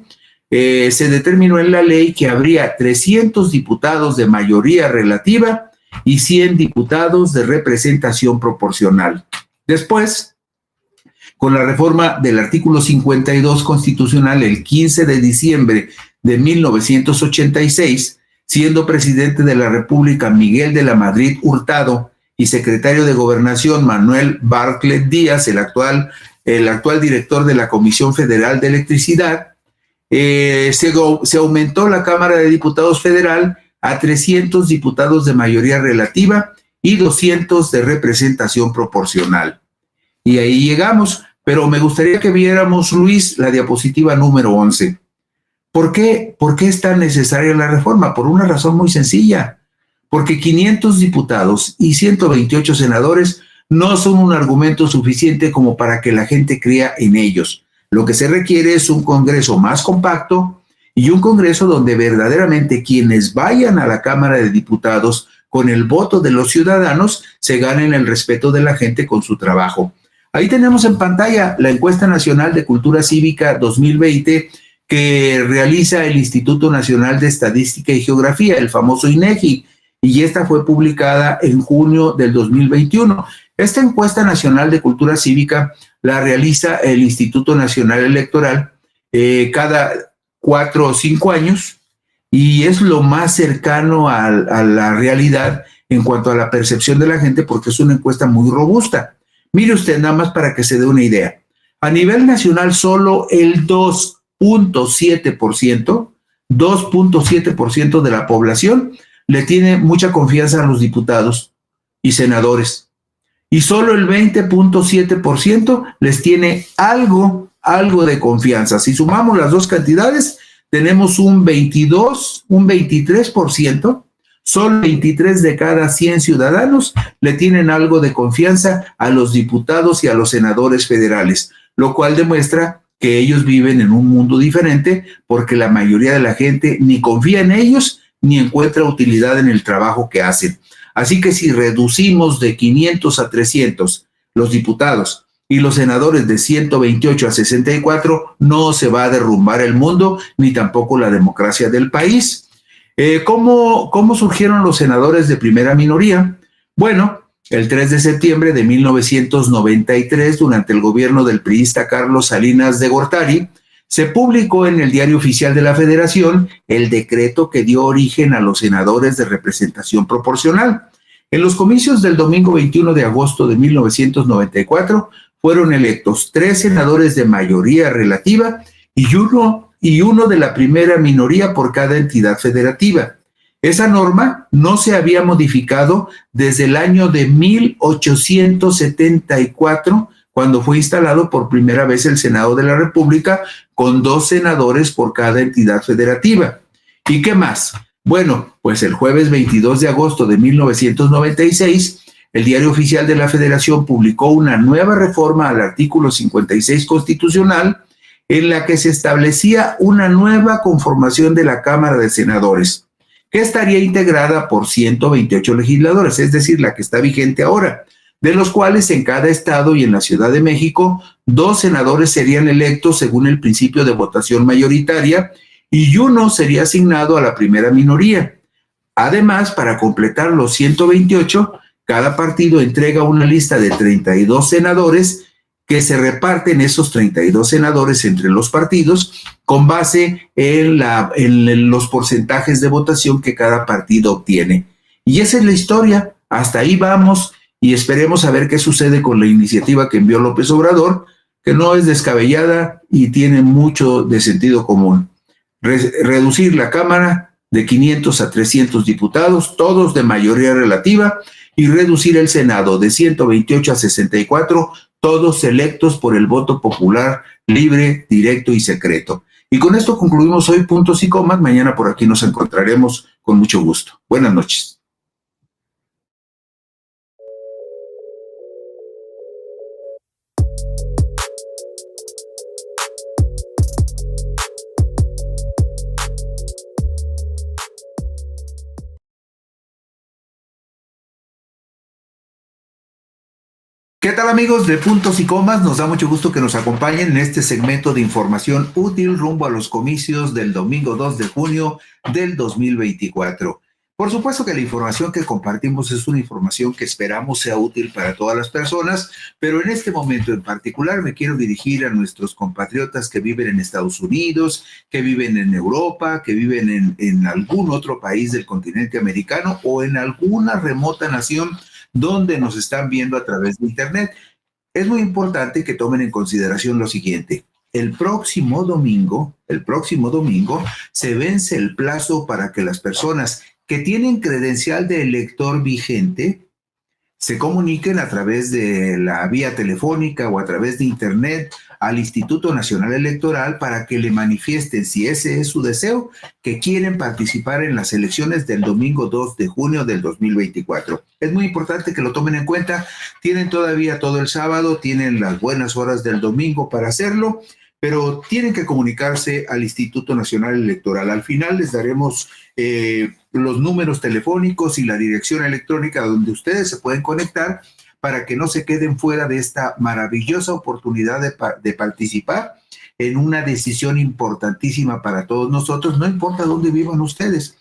se determinó en la ley que habría 300 diputados de mayoría relativa y 100 diputados de representación proporcional. Después, con la reforma del artículo 52 constitucional el 15 de diciembre de 1986, siendo presidente de la República Miguel de la Madrid Hurtado y secretario de Gobernación Manuel Bartlett Díaz, el actual director de la Comisión Federal de Electricidad, se aumentó la Cámara de Diputados Federal a 300 diputados de mayoría relativa y 200 de representación proporcional. Y ahí llegamos, pero me gustaría que viéramos, Luis, la diapositiva número 11. ¿Por qué es tan necesaria la reforma? Por una razón muy sencilla, porque 500 diputados y 128 senadores no son un argumento suficiente como para que la gente crea en ellos. Lo que se requiere es un Congreso más compacto y un Congreso donde verdaderamente quienes vayan a la Cámara de Diputados con el voto de los ciudadanos se ganen el respeto de la gente con su trabajo. Ahí tenemos en pantalla la encuesta nacional de cultura cívica 2020 que realiza el Instituto Nacional de Estadística y Geografía, el famoso INEGI, y esta fue publicada en junio del 2021. Esta encuesta nacional de cultura cívica la realiza el Instituto Nacional Electoral cada 4 o 5 años y es lo más cercano a la realidad en cuanto a la percepción de la gente porque es una encuesta muy robusta. Mire usted, nada más para que se dé una idea. A nivel nacional, solo el 2.7% de la población le tiene mucha confianza a los diputados y senadores. Y solo el 20.7% les tiene algo de confianza. Si sumamos las dos cantidades, tenemos un 23%. Solo 23 de cada 100 ciudadanos le tienen algo de confianza a los diputados y a los senadores federales, lo cual demuestra que ellos viven en un mundo diferente porque la mayoría de la gente ni confía en ellos ni encuentra utilidad en el trabajo que hacen. Así que si reducimos de 500 a 300 los diputados y los senadores de 128 a 64, no se va a derrumbar el mundo ni tampoco la democracia del país. ¿Cómo surgieron los senadores de primera minoría? Bueno, el 3 de septiembre de 1993, durante el gobierno del priista Carlos Salinas de Gortari, se publicó en el Diario Oficial de la Federación el decreto que dio origen a los senadores de representación proporcional. En los comicios del domingo 21 de agosto de 1994 fueron electos 3 senadores de mayoría relativa y uno de la primera minoría por cada entidad federativa. Esa norma no se había modificado desde el año de 1874, cuando fue instalado por primera vez el Senado de la República, con 2 senadores por cada entidad federativa. ¿Y qué más? Bueno, pues el jueves 22 de agosto de 1996, el Diario Oficial de la Federación publicó una nueva reforma al artículo 56 constitucional, en la que se establecía una nueva conformación de la Cámara de Senadores, que estaría integrada por 128 legisladores, es decir, la que está vigente ahora, de los cuales en cada estado y en la Ciudad de México, 2 senadores serían electos según el principio de votación mayoritaria y uno sería asignado a la primera minoría. Además, para completar los 128, cada partido entrega una lista de 32 senadores que se reparten esos 32 senadores entre los partidos con base en los porcentajes de votación que cada partido obtiene. Y esa es la historia, hasta ahí vamos y esperemos a ver qué sucede con la iniciativa que envió López Obrador, que no es descabellada y tiene mucho de sentido común. Reducir la Cámara de 500 a 300 diputados, todos de mayoría relativa, y reducir el Senado de 128 a 64, todos electos por el voto popular, libre, directo y secreto. Y con esto concluimos hoy Puntos y Comas. Mañana por aquí nos encontraremos con mucho gusto. Buenas noches. ¿Qué tal amigos de Puntos y Comas? Nos da mucho gusto que nos acompañen en este segmento de información útil rumbo a los comicios del domingo 2 de junio del 2024. Por supuesto que la información que compartimos es una información que esperamos sea útil para todas las personas, pero en este momento en particular me quiero dirigir a nuestros compatriotas que viven en Estados Unidos, que viven en Europa, que viven en algún otro país del continente americano o en alguna remota nación donde nos están viendo a través de Internet. Es muy importante que tomen en consideración lo siguiente. El próximo domingo, se vence el plazo para que las personas que tienen credencial de elector vigente se comuniquen a través de la vía telefónica o a través de Internet al Instituto Nacional Electoral para que le manifiesten, si ese es su deseo, que quieren participar en las elecciones del domingo 2 de junio del 2024. Es muy importante que lo tomen en cuenta. Tienen todavía todo el sábado, tienen las buenas horas del domingo para hacerlo, pero tienen que comunicarse al Instituto Nacional Electoral. Al final les daremos los números telefónicos y la dirección electrónica donde ustedes se pueden conectar para que no se queden fuera de esta maravillosa oportunidad de participar en una decisión importantísima para todos nosotros, no importa dónde vivan ustedes.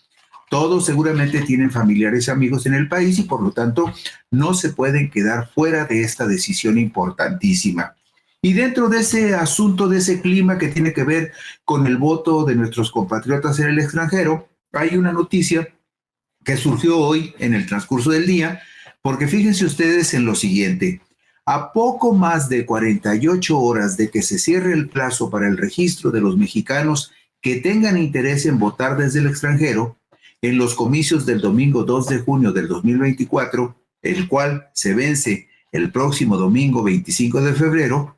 Todos seguramente tienen familiares y amigos en el país y por lo tanto no se pueden quedar fuera de esta decisión importantísima. Y dentro de ese asunto, de ese clima que tiene que ver con el voto de nuestros compatriotas en el extranjero, hay una noticia que surgió hoy en el transcurso del día, porque fíjense ustedes en lo siguiente. A poco más de 48 horas de que se cierre el plazo para el registro de los mexicanos que tengan interés en votar desde el extranjero, en los comicios del domingo 2 de junio del 2024, el cual se vence el próximo domingo 25 de febrero,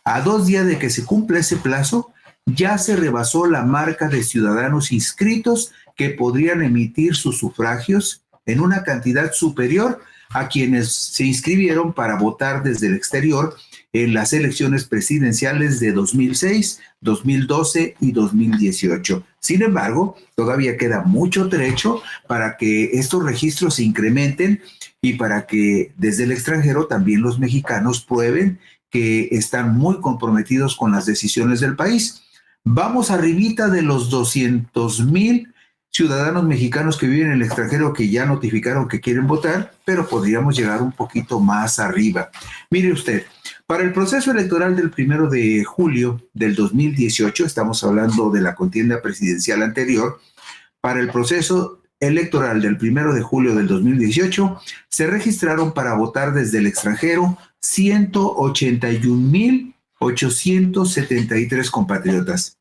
a 2 días de que se cumpla ese plazo, ya se rebasó la marca de ciudadanos inscritos que podrían emitir sus sufragios en una cantidad superior a quienes se inscribieron para votar desde el exterior en las elecciones presidenciales de 2006, 2012 y 2018. Sin embargo, todavía queda mucho trecho para que estos registros se incrementen y para que desde el extranjero también los mexicanos prueben que están muy comprometidos con las decisiones del país. Vamos arribita de los 200,000 ciudadanos mexicanos que viven en el extranjero que ya notificaron que quieren votar, pero podríamos llegar un poquito más arriba. Mire usted, para el proceso electoral del 1 de julio del 2018, estamos hablando de la contienda presidencial anterior, para el proceso electoral del 1 de julio del 2018, se registraron para votar desde el extranjero 181,873 compatriotas.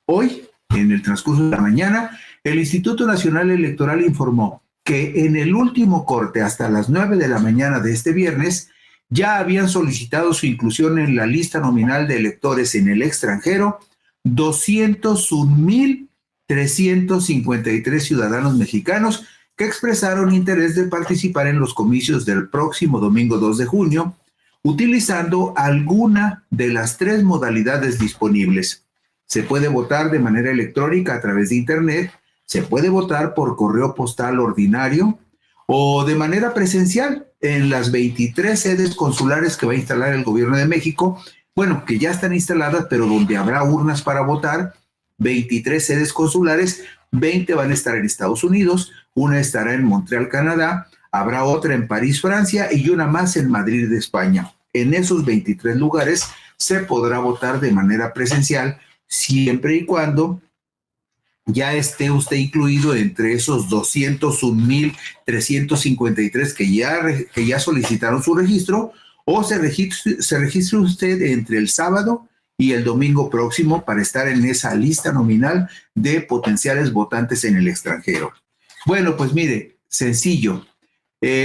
Hoy, en el transcurso de la mañana, el Instituto Nacional Electoral informó que en el último corte, hasta las 9 de la mañana de este viernes, ya habían solicitado su inclusión en la lista nominal de electores en el extranjero 201,353 ciudadanos mexicanos que expresaron interés de participar en los comicios del próximo domingo 2 de junio, utilizando alguna de las 3 modalidades disponibles. Se puede votar de manera electrónica a través de Internet, se puede votar por correo postal ordinario o de manera presencial en las 23 sedes consulares que va a instalar el gobierno de México, bueno, que ya están instaladas, pero donde habrá urnas para votar, 23 sedes consulares, 20 van a estar en Estados Unidos, una estará en Montreal, Canadá, habrá otra en París, Francia, y una más en Madrid, España. En esos 23 lugares se podrá votar de manera presencial, siempre y cuando ya esté usted incluido entre esos 201,353 que ya solicitaron su registro, o se registre usted entre el sábado y el domingo próximo para estar en esa lista nominal de potenciales votantes en el extranjero. Bueno, pues mire, sencillo.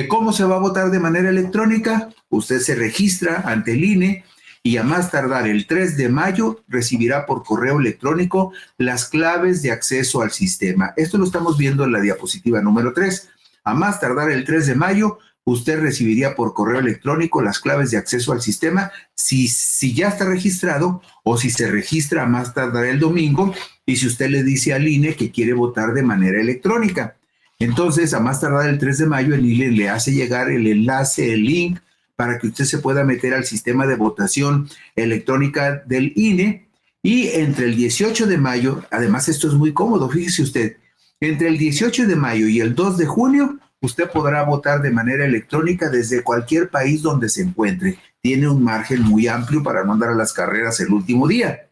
¿Cómo se va a votar de manera electrónica? Usted se registra ante el INE y a más tardar el 3 de mayo recibirá por correo electrónico las claves de acceso al sistema. Esto lo estamos viendo en la diapositiva número 3. A más tardar el 3 de mayo, usted recibiría por correo electrónico las claves de acceso al sistema si ya está registrado o si se registra a más tardar el domingo y si usted le dice al INE que quiere votar de manera electrónica. Entonces, a más tardar el 3 de mayo, el INE le hace llegar el enlace, el link, para que usted se pueda meter al sistema de votación electrónica del INE. Y entre el 18 de mayo, además esto es muy cómodo, fíjese usted, entre el 18 de mayo y el 2 de junio, usted podrá votar de manera electrónica desde cualquier país donde se encuentre. Tiene un margen muy amplio para no andar a las carreras el último día.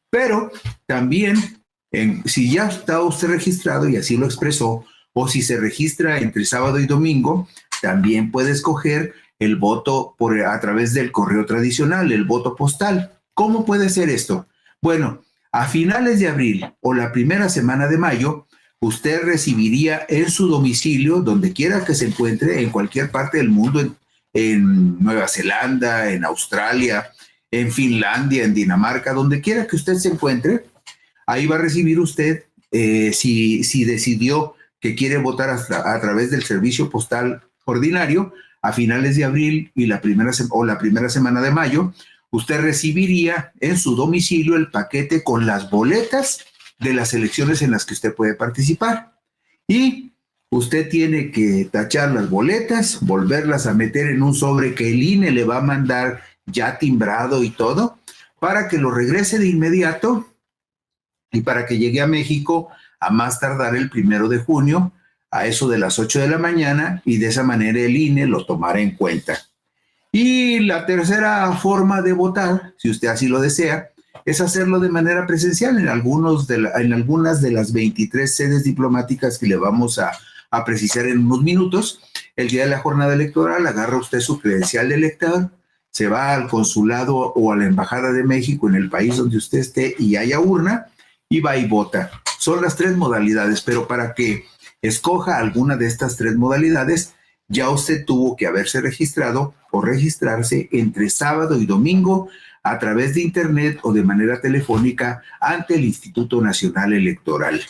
Pero también, si ya está usted registrado y así lo expresó, o si se registra entre sábado y domingo, también puede escoger el voto a través del correo tradicional, el voto postal. ¿Cómo puede ser esto? Bueno, a finales de abril o la primera semana de mayo, usted recibiría en su domicilio, donde quiera que se encuentre, en cualquier parte del mundo, en Nueva Zelanda, en Australia, en Finlandia, en Dinamarca, donde quiera que usted se encuentre, ahí va a recibir usted, si decidió que quiere votar a través del servicio postal ordinario, a finales de abril y la primera semana de mayo, usted recibiría en su domicilio el paquete con las boletas de las elecciones en las que usted puede participar. Y usted tiene que tachar las boletas, volverlas a meter en un sobre que el INE le va a mandar ya timbrado y todo, para que lo regrese de inmediato y para que llegue a México a más tardar el 1 de junio, a eso de las 8 de la mañana, y de esa manera el INE lo tomará en cuenta. Y la tercera forma de votar, si usted así lo desea, es hacerlo de manera presencial en algunas de las 23 sedes diplomáticas que le vamos a precisar en unos minutos. El día de la jornada electoral agarra usted su credencial de elector, se va al consulado o a la embajada de México en el país donde usted esté y haya urna, y va y vota. Son las 3 modalidades, pero para que escoja alguna de estas 3 modalidades, ya usted tuvo que haberse registrado o registrarse entre sábado y domingo a través de internet o de manera telefónica ante el Instituto Nacional Electoral.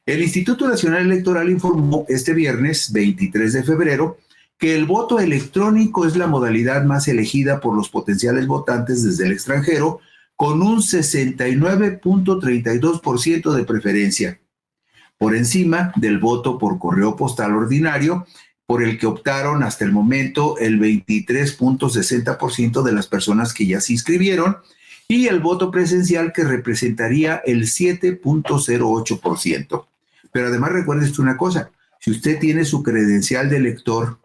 El Instituto Nacional Electoral informó este viernes 23 de febrero que el voto electrónico es la modalidad más elegida por los potenciales votantes desde el extranjero, con un 69.32% de preferencia, por encima del voto por correo postal ordinario, por el que optaron hasta el momento el 23.60% de las personas que ya se inscribieron, y el voto presencial, que representaría el 7.08%. Pero además recuerde una cosa: si usted tiene su credencial de elector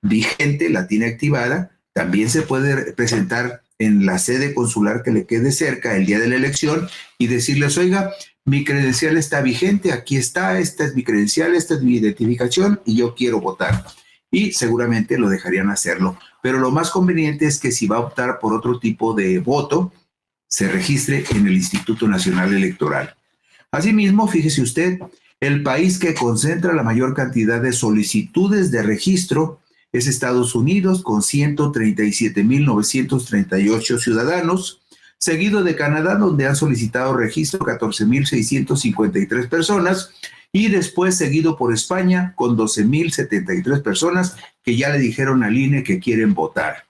vigente, la tiene activada, también se puede presentar en la sede consular que le quede cerca el día de la elección y decirles: oiga, mi credencial está vigente, aquí está, esta es mi credencial, esta es mi identificación y yo quiero votar. Y seguramente lo dejarían hacerlo. Pero lo más conveniente es que si va a optar por otro tipo de voto, se registre en el Instituto Nacional Electoral. Asimismo, fíjese usted, el país que concentra la mayor cantidad de solicitudes de registro es Estados Unidos, con 137,938 ciudadanos, seguido de Canadá, donde han solicitado registro 14,653 personas, y después seguido por España, con 12,073 personas que ya le dijeron al INE que quieren votar.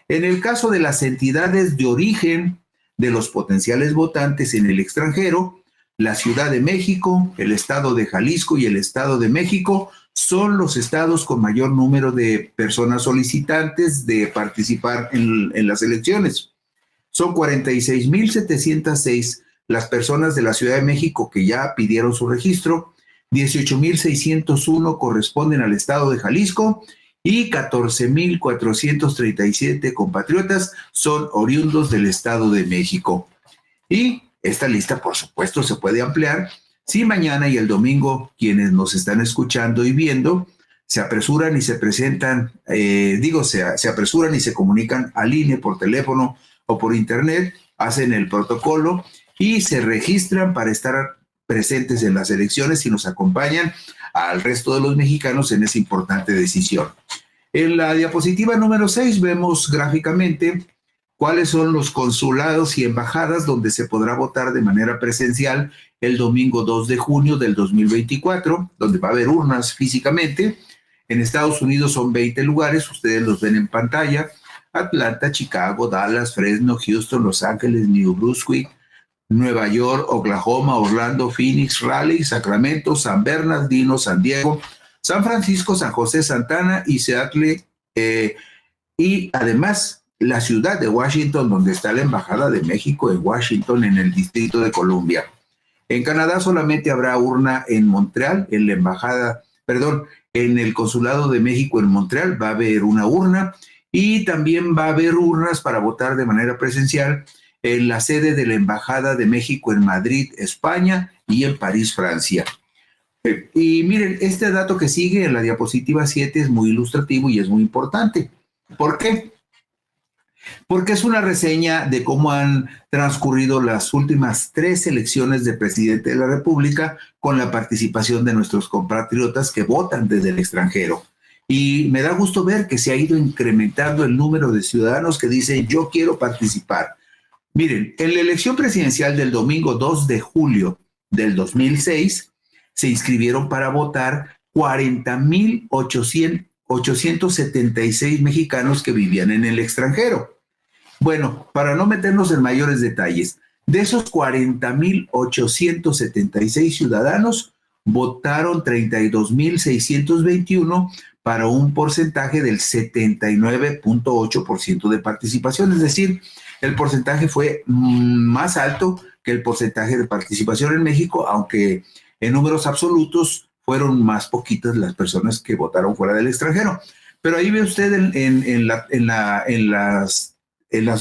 En el caso de las entidades de origen de los potenciales votantes en el extranjero, la Ciudad de México, el Estado de Jalisco y el Estado de México son los estados con mayor número de personas solicitantes de participar en las elecciones. Son 46,706 las personas de la Ciudad de México que ya pidieron su registro, 18,601 corresponden al Estado de Jalisco y 14,437 compatriotas son oriundos del Estado de México. Y esta lista, por supuesto, se puede ampliar si mañana y el domingo quienes nos están escuchando y viendo se apresuran y se presentan, se apresuran y se comunican al INE por teléfono o por internet, hacen el protocolo y se registran para estar presentes en las elecciones y nos acompañan al resto de los mexicanos en esa importante decisión. En la diapositiva número 6 vemos gráficamente cuáles son los consulados y embajadas donde se podrá votar de manera presencial el domingo 2 de junio del 2024, donde va a haber urnas físicamente. En Estados Unidos son 20 lugares, ustedes los ven en pantalla: Atlanta, Chicago, Dallas, Fresno, Houston, Los Ángeles, New Brunswick, Nueva York, Oklahoma, Orlando, Phoenix, Raleigh, Sacramento, San Bernardino, San Diego, San Francisco, San José, Santana y Seattle, y además la ciudad de Washington, donde está la Embajada de México en Washington, en el Distrito de Columbia. En Canadá solamente habrá urna en Montreal, en el Consulado de México en Montreal va a haber una urna, y también va a haber urnas para votar de manera presencial en la sede de la Embajada de México en Madrid, España, y en París, Francia. Y miren, este dato que sigue en la diapositiva 7 es muy ilustrativo y es muy importante. ¿Por qué? Porque es una reseña de cómo han transcurrido las últimas 3 elecciones de presidente de la República con la participación de nuestros compatriotas que votan desde el extranjero. Y me da gusto ver que se ha ido incrementando el número de ciudadanos que dicen yo quiero participar. Miren, en la elección presidencial del domingo 2 de julio del 2006 se inscribieron para votar 40,876 mexicanos que vivían en el extranjero. Bueno, para no meternos en mayores detalles, de esos 40,876 ciudadanos, votaron 32,621 para un porcentaje del 79,8% de participación, es decir, el porcentaje fue más alto que el porcentaje de participación en México, aunque en números absolutos fueron más poquitas las personas que votaron fuera del extranjero. Pero ahí ve usted en las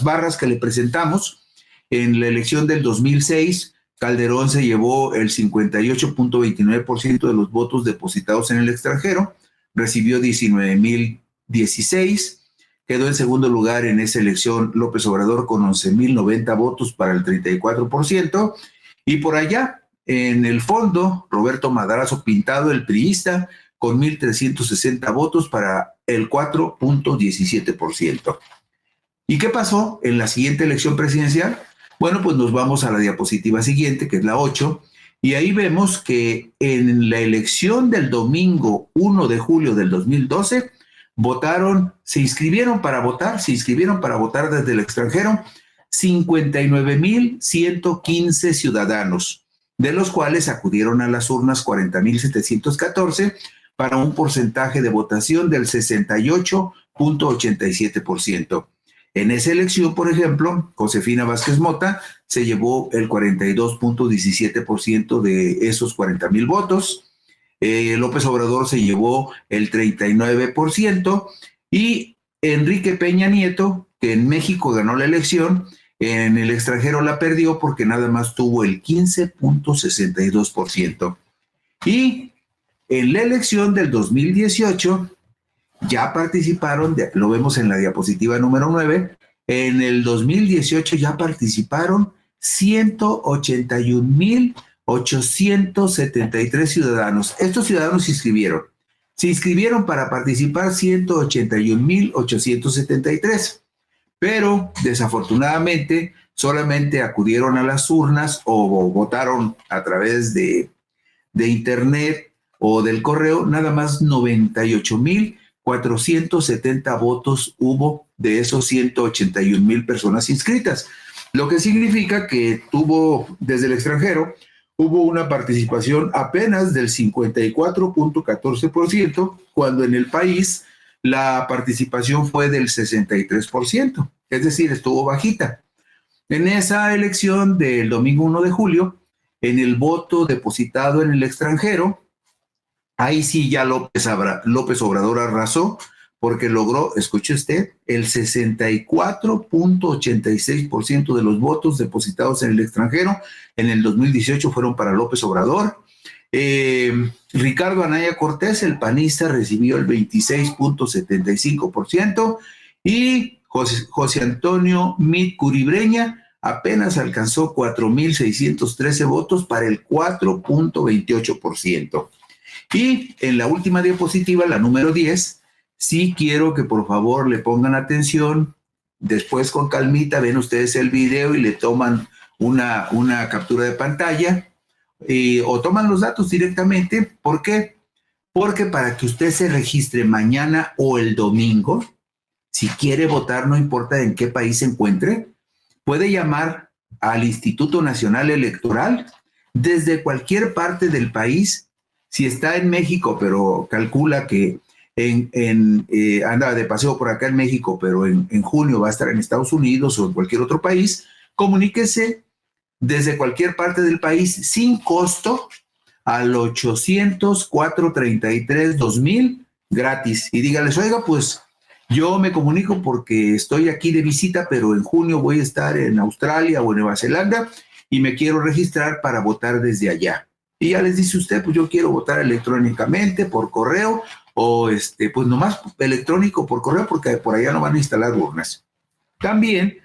barras que le presentamos, en la elección del 2006, Calderón se llevó el 58,29% de los votos depositados en el extranjero, recibió 19,016. Quedó en segundo lugar en esa elección López Obrador con 11,090 votos para el 34%. Y por allá, en el fondo, Roberto Madrazo Pintado, el priista, con 1,360 votos para el 4,17%. ¿Y qué pasó en la siguiente elección presidencial? Bueno, pues nos vamos a la diapositiva siguiente, que es la 8, y ahí vemos que en la elección del domingo 1 de julio del 2012, se inscribieron para votar desde el extranjero 59,115 ciudadanos, de los cuales acudieron a las urnas 40,714 para un porcentaje de votación del 68,87%. En esa elección, por ejemplo, Josefina Vázquez Mota se llevó el 42,17% de esos 40,000 votos. López Obrador se llevó el 39% y Enrique Peña Nieto, que en México ganó la elección, en el extranjero la perdió porque nada más tuvo el 15,62%. Y en la elección del 2018 ya participaron, lo vemos en la diapositiva número 9, en el 2018 ya participaron 181,873 ciudadanos. Estos ciudadanos se inscribieron para participar 181,873, pero desafortunadamente solamente acudieron a las urnas o votaron a través de internet o del correo, nada más 98,470 votos hubo de esos 181,000 personas inscritas, lo que significa que desde el extranjero, hubo una participación apenas del 54,14%, cuando en el país la participación fue del 63%, es decir, estuvo bajita. En esa elección del domingo 1 de julio, en el voto depositado en el extranjero, ahí sí ya López Obrador arrasó, porque logró, escuche usted, el 64,86% de los votos depositados en el extranjero en el 2018 fueron para López Obrador. Ricardo Anaya Cortés, el panista, recibió el 26,75% y José Antonio Meade Curibreña apenas alcanzó 4,613 votos para el 4,28%. Y en la última diapositiva, la número 10, sí quiero que por favor le pongan atención. Después con calmita ven ustedes el video y le toman una captura de pantalla o toman los datos directamente. ¿Por qué? Porque para que usted se registre mañana o el domingo, si quiere votar, no importa en qué país se encuentre, puede llamar al Instituto Nacional Electoral desde cualquier parte del país. Si está en México, pero calcula que anda de paseo por acá en México, pero en junio va a estar en Estados Unidos o en cualquier otro país, comuníquese desde cualquier parte del país sin costo al 800-433-2000 gratis y dígales, oiga, pues yo me comunico porque estoy aquí de visita, pero en junio voy a estar en Australia o en Nueva Zelanda y me quiero registrar para votar desde allá. Y ya les dice usted, pues yo quiero votar electrónicamente, por correo, o pues nomás electrónico por correo, porque por allá no van a instalar urnas. También,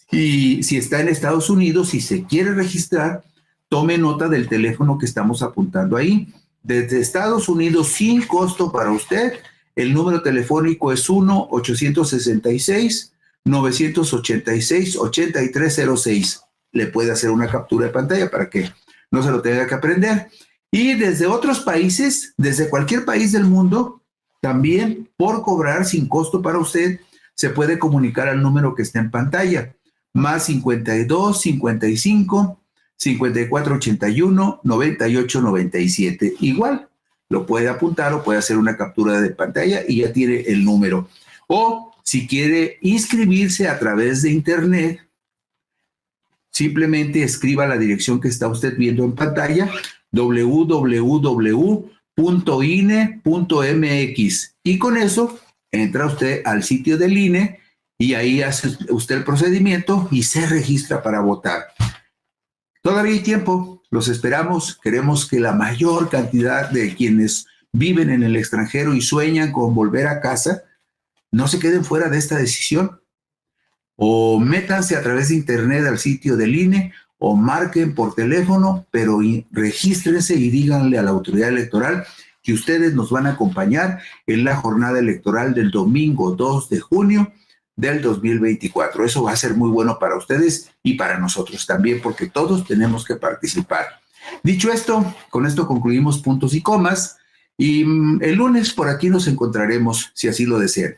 y si está en Estados Unidos y se quiere registrar, tome nota del teléfono que estamos apuntando ahí. Desde Estados Unidos, sin costo para usted, El número telefónico es 1-866-986-8306. Le puede hacer una captura de pantalla para que no se lo tenga que aprender. Y desde otros países, desde cualquier país del mundo, también por cobrar sin costo para usted, se puede comunicar al número que está en pantalla, más 52 55 54 81 98 97. Igual, lo puede apuntar o puede hacer una captura de pantalla y ya tiene el número. O si quiere inscribirse a través de internet, simplemente escriba la dirección que está usted viendo en pantalla, www.ine.mx, y con eso entra usted al sitio del INE y ahí hace usted el procedimiento y se registra para votar. Todavía hay tiempo, los esperamos. Queremos que la mayor cantidad de quienes viven en el extranjero y sueñan con volver a casa no se queden fuera de esta decisión. O métanse a través de internet al sitio del INE o marquen por teléfono, pero regístrense y díganle a la autoridad electoral que ustedes nos van a acompañar en la jornada electoral del domingo 2 de junio del 2024. Eso va a ser muy bueno para ustedes y para nosotros también, porque todos tenemos que participar. Dicho esto, con esto concluimos puntos y comas, y el lunes por aquí nos encontraremos, si así lo desean.